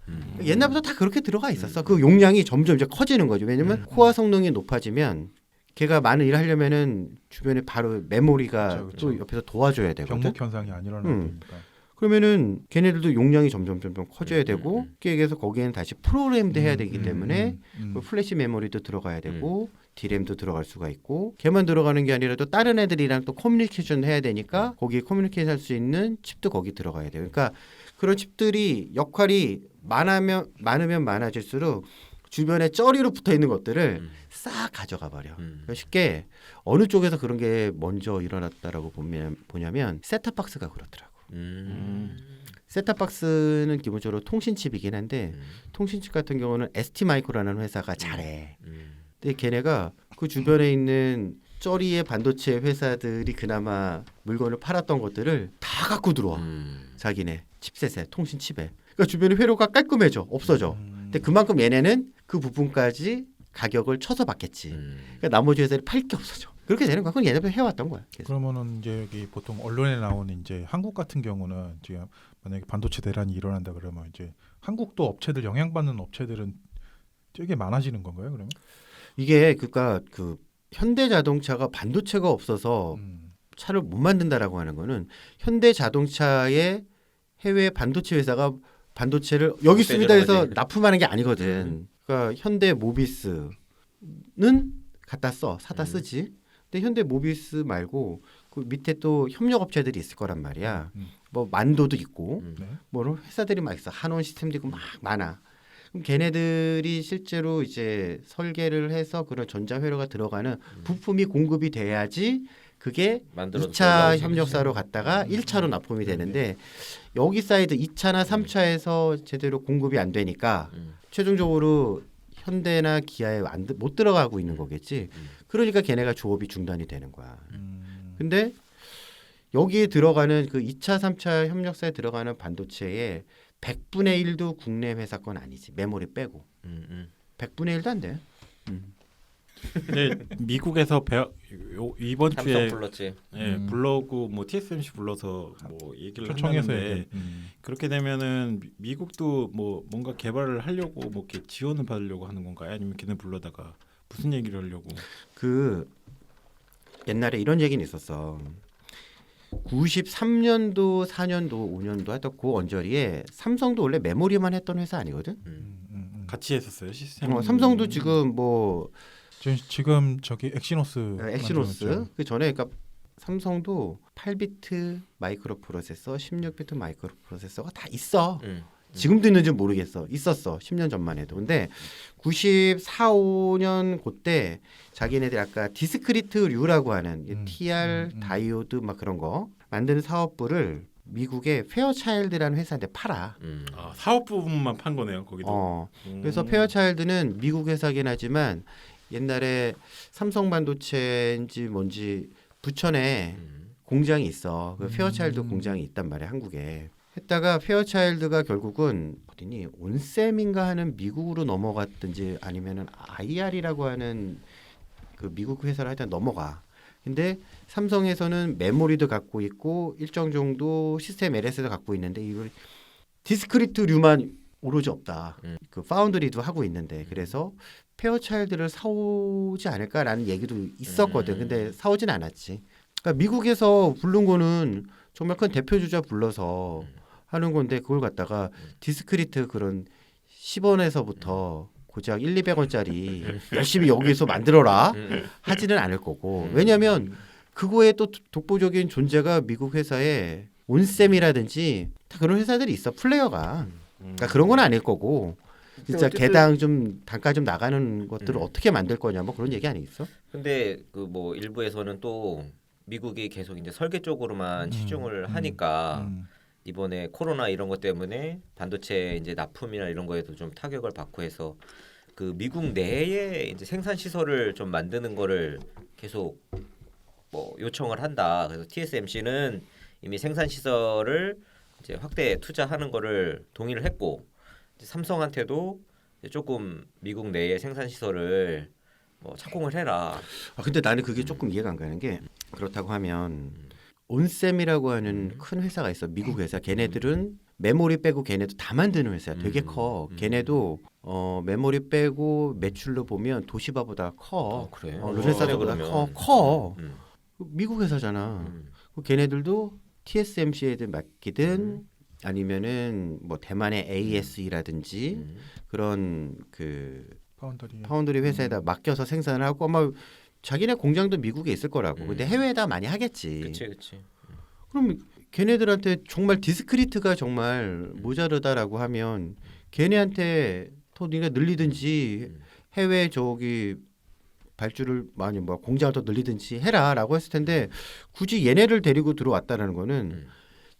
옛날부터 다 그렇게 들어가 있었어. 그 용량이 점점 이제 커지는 거죠. 왜냐면 코어 성능이 높아지면 걔가 많은 일을 하려면은 주변에 바로 메모리가 그쵸. 또 옆에서 도와줘야 되거든. 병목 현상이 안 일어나는 거니까. 그러면은 걔네들도 용량이 점점 커져야 되고 그래서 거기에는 다시 프로그램도 해야 되기 때문에 그 플래시 메모리도 들어가야 되고 D램도 들어갈 수가 있고 걔만 들어가는 게 아니라 또 다른 애들이랑 또 커뮤니케이션 해야 되니까 거기에 커뮤니케이션 할 수 있는 칩도 거기 들어가야 돼요. 그러니까 그런 칩들이 역할이 많으면 많아질수록 주변에 쩌리로 붙어 있는 것들을 싹 가져가 버려. 그러니까 쉽게 어느 쪽에서 그런 게 먼저 일어났다라고 보냐면 셋탑박스가 그렇더라고. 셋탑박스는 기본적으로 통신칩이긴 한데 통신칩 같은 경우는 ST마이크로라는 회사가 잘해. 근데 걔네가 그 주변에 있는 쩌리의 반도체 회사들이 그나마 물건을 팔았던 것들을 다 갖고 들어와. 자기네 칩셋에 통신칩에. 그러니까 주변에 회로가 깔끔해져. 없어져. 근데 그만큼 얘네는 그 부분까지 가격을 쳐서 받겠지. 그러니까 나머지 회사들이 팔 게 없어져. 그렇게 되는 거야. 그건 예전부터 해왔던 거야. 계속. 그러면은 이제 여기 보통 언론에 나오는 이제 한국 같은 경우는 지금 만약에 반도체 대란이 일어난다 그러면 이제 한국도 업체들 영향받는 업체들은 되게 많아지는 건가요? 그러면? 이게 그러니까 그 현대자동차가 반도체가 없어서 차를 못 만든다라고 하는 거는 현대자동차의 해외 반도체 회사가 반도체를 여기 있습니다 해서 납품하는 게 아니거든. 그러니까 현대 모비스는 갖다 사다 쓰지. 근데 현대 모비스 말고 그 밑에 또 협력 업체들이 있을 거란 말이야. 뭐 만도도 있고, 네. 뭐 회사들이 막 있어. 한원 시스템도 있고 막 많아. 그럼 걔네들이 실제로 이제 설계를 해서 그런 전자회로가 들어가는 부품이 공급이 돼야지 그게 만들어서 2차 협력사로 갔다가 1차로 납품이 되는데 여기 사이드 2차나 3차에서 제대로 공급이 안 되니까 최종적으로 현대나 기아에 못 들어가고 있는 거겠지. 그러니까 걔네가 조업이 중단이 되는 거야. 근데 여기에 들어가는 그 2차, 3차 협력사에 들어가는 반도체의 100분의 1도 국내 회사 건 아니지. 메모리 빼고. 100분의 1도 안 돼. 근데 미국에서 이번 삼성 주에 불렀지. 블로그 뭐 TSMC 불러서 뭐 얘기를 초청해서 한다는데 그렇게 되면은 미국도 뭐 뭔가 개발을 하려고 뭐 이렇게 지원을 받으려고 하는 건가요? 아니면 걔네 불러다가 무슨 얘기를 하려고? 그 옛날에 이런 얘기는 있었어. 93년도, 4년도, 5년도 하던 그 언저리에 삼성도 원래 메모리만 했던 회사 아니거든. 같이 했었어요 시스템. 삼성도 지금 뭐 지금 저기 엑시노스 엑시노스 그 전에 그러니까 삼성도 8비트 마이크로 프로세서, 16비트 마이크로 프로세서가 다 있어. 지금도 있는지 모르겠어. 있었어. 10년 전만 해도. 근데 94, 5년 그때 자기네들 아까 디스크리트류라고 하는 TR 다이오드 막 그런 거 만드는 사업부를 미국의 페어차일드라는 회사한테 팔아. 아, 사업 부분만 판 거네요 거기도. 그래서 페어차일드는 미국 회사긴 하지만 옛날에 삼성반도체인지 뭔지 부천에 공장이 있어. 그 페어차일드 공장이 있단 말이야 한국에. 했다가 페어차일드가 결국은 어디니 온셈인가 하는 미국으로 넘어갔든지 아니면은 IR이라고 하는 그 미국 회사를 하여튼 넘어가. 근데 삼성에서는 메모리도 갖고 있고 일정 정도 시스템 LS도 갖고 있는데 이걸 디스크리트류만 오로지 없다. 그 파운드리도 하고 있는데 그래서 페어차일드를 사오지 않을까라는 얘기도 있었거든. 근데 사오진 않았지. 그러니까 미국에서 부른 거는 정말 큰 대표 주자 불러서 하는 건데 그걸 갖다가 디스크리트 그런 10원에서부터 고작 1, 200원짜리 열심히 여기서 만들어라 하지는 않을 거고 왜냐하면 그거에 또 독보적인 존재가 미국 회사에 온셈이라든지 다 그런 회사들이 있어 플레이어가 그러니까 그런 건 아닐 거고 진짜 어쨌든- 개당 좀 단가 좀 나가는 것들을 어떻게 만들 거냐 뭐 그런 얘기 아니겠어? 근데 그 뭐 일부에서는 또 미국이 계속 이제 설계 쪽으로만 치중을 하니까 이번에 코로나 이런 것 때문에 반도체 이제 납품이나 이런 거에도 좀 타격을 받고 해서 그 미국 내에 이제 생산 시설을 좀 만드는 거를 계속 뭐 요청을 한다. 그래서 TSMC는 이미 생산 시설을 이제 확대 투자하는 거를 동의를 했고 이제 삼성한테도 이제 조금 미국 내에 생산 시설을 뭐 착공을 해라. 아 근데 나는 그게 조금 이해가 안 가는 게 그렇다고 하면 온셈이라고 하는 큰 회사가 있어 미국 회사 걔네들은 메모리 빼고 걔네도 다 만드는 회사야 되게 커 걔네도 메모리 빼고 매출로 보면 도시바보다 커 그래. 르네사스보다 커 미국 회사잖아 걔네들도 TSMC에 맡기든 아니면은 뭐 대만의 ASE라든지 그런 그 파운드리 회사에다 맡겨서 생산을 하고 아마 자기네 공장도 미국에 있을 거라고. 근데 해외에다 많이 하겠지. 그렇지. 그럼 걔네들한테 정말 디스크리트가 정말 모자르다라고 하면 걔네한테 더 네가 늘리든지 해외 저기 발주를 많이 뭐 공장을 더 늘리든지 해라라고 했을 텐데 굳이 얘네를 데리고 들어왔다라는 거는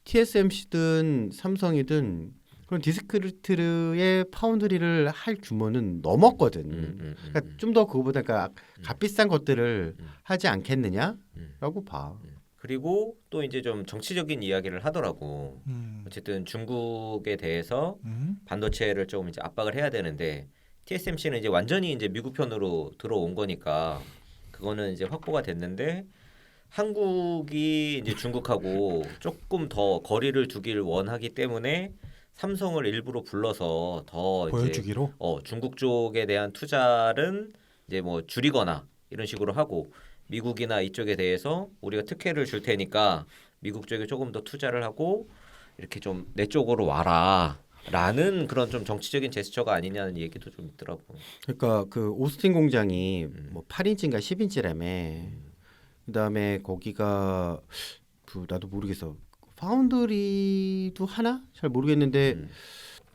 TSMC든 삼성이든 그런 디스크리트의 파운드리를 할 규모는 넘었거든. 그러니까 좀 더 그거보다 그러니까 값비싼 것들을 하지 않겠느냐라고 봐. 그리고 또 이제 좀 정치적인 이야기를 하더라고. 어쨌든 중국에 대해서 반도체를 좀 이제 압박을 해야 되는데 TSMC는 이제 완전히 이제 미국 편으로 들어온 거니까 그거는 이제 확보가 됐는데 한국이 이제 중국하고 조금 더 거리를 두기를 원하기 때문에 삼성을 일부러 불러서 더 보여주기로 이제 중국 쪽에 대한 투자는 이제 뭐 줄이거나 이런 식으로 하고 미국이나 이쪽에 대해서 우리가 특혜를 줄 테니까 미국 쪽에 조금 더 투자를 하고 이렇게 좀 내 쪽으로 와라라는 그런 좀 정치적인 제스처가 아니냐는 얘기도 좀 있더라고. 그러니까 그 오스틴 공장이 뭐 8인치인가 10인치라며. 그다음에 거기가 그 나도 모르겠어. 파운드리도 하나? 잘 모르겠는데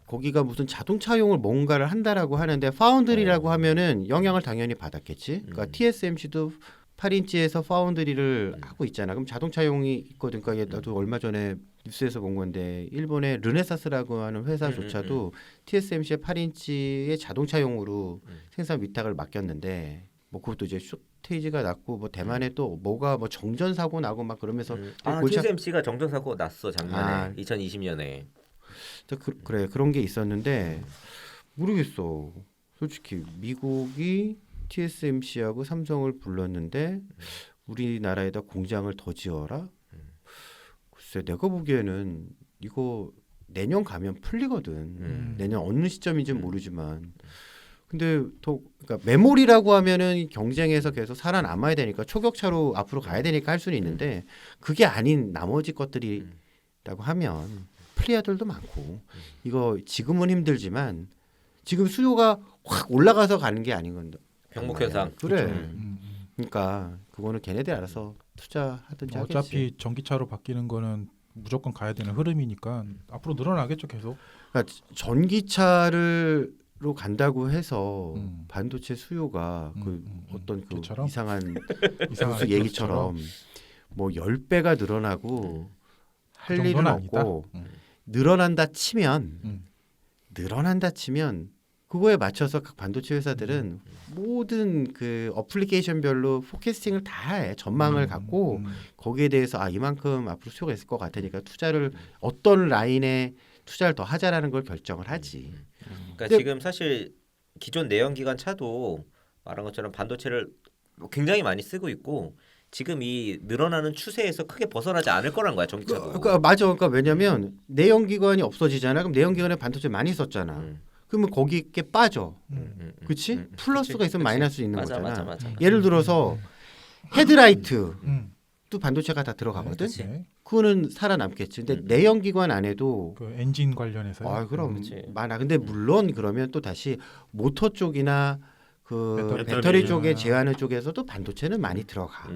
거기가 무슨 자동차용을 뭔가를 한다라고 하는데 파운드리라고 하면은 영향을 당연히 받았겠지. 그러니까 TSMC도 8인치에서 파운드리를 하고 있잖아. 그럼 자동차용이 있거든. 그러니까 나도 얼마 전에 뉴스에서 본 건데 일본의 르네사스라고 하는 회사조차도 TSMC의 8인치의 자동차용으로 생산 위탁을 맡겼는데 뭐 그것도 이제 쇼테이지가 났고 뭐 대만에 또 뭐가 뭐 정전 사고 나고 막 그러면서 TSMC가 정전 사고 났어 작년에 2020년에. 그래 그런 게 있었는데 모르겠어. 솔직히 미국이 TSMC하고 삼성을 불렀는데 우리나라에다 공장을 더 지어라? 글쎄 내가 보기에는 이거 내년 가면 풀리거든. 내년 어느 시점인지는 모르지만 근데 더 그러니까 메모리라고 하면은 경쟁에서 계속 살아남아야 되니까 초격차로 앞으로 가야 되니까 할 수는 있는데 그게 아닌 나머지 것들이라고 하면 플레이어들도 많고 이거 지금은 힘들지만 지금 수요가 확 올라가서 가는 게 아닌 건데 병목현상. 그래. 음. 그러니까 그거는 걔네들 알아서 투자하든지 하겠지. 어차피 전기차로 바뀌는 거는 무조건 가야 되는 흐름이니까 앞으로 늘어나겠죠 계속. 그러니까 전기차로 간다고 해서 반도체 수요가 어떤 그 걔처럼? 이상한 이상한 무슨 얘기처럼 뭐 10배가 늘어나고 할 그 일은 정도는 아니다. 없고 늘어난다 치면 음. 그거에 맞춰서 각 반도체 회사들은 모든 그 어플리케이션별로 포캐스팅을 다 해. 전망을 갖고 거기에 대해서 아 이만큼 앞으로 수요가 있을 것 같으니까 투자를 어떤 라인에 투자를 더 하자라는 걸 결정을 하지. 그러니까 근데- 지금 사실 기존 내연기관 차도 말한 것처럼 반도체를 굉장히 많이 쓰고 있고 지금 이 늘어나는 추세에서 크게 벗어나지 않을 거란 거야 전기차도. 그러니까 맞아. 그러니까 왜냐면 내연기관이 없어지잖아. 그럼 내연기관에 반도체 많이 썼잖아. 그러면 거기에 빠져. 그치? 플러스가 있으면 마이너스 있는 맞아, 거잖아. 맞아. 예를 들어서 헤드라이트 음. 또 반도체가 다 들어가거든. 네. 그거는 살아남겠지. 근데 내연기관 안에도 그 엔진 관련해서. 아 그럼 그렇지. 많아. 근데 물론 그러면 또 다시 모터 쪽이나 그 배터리 배터리 쪽이나. 쪽에 제어하는 쪽에서도 반도체는 많이 들어가.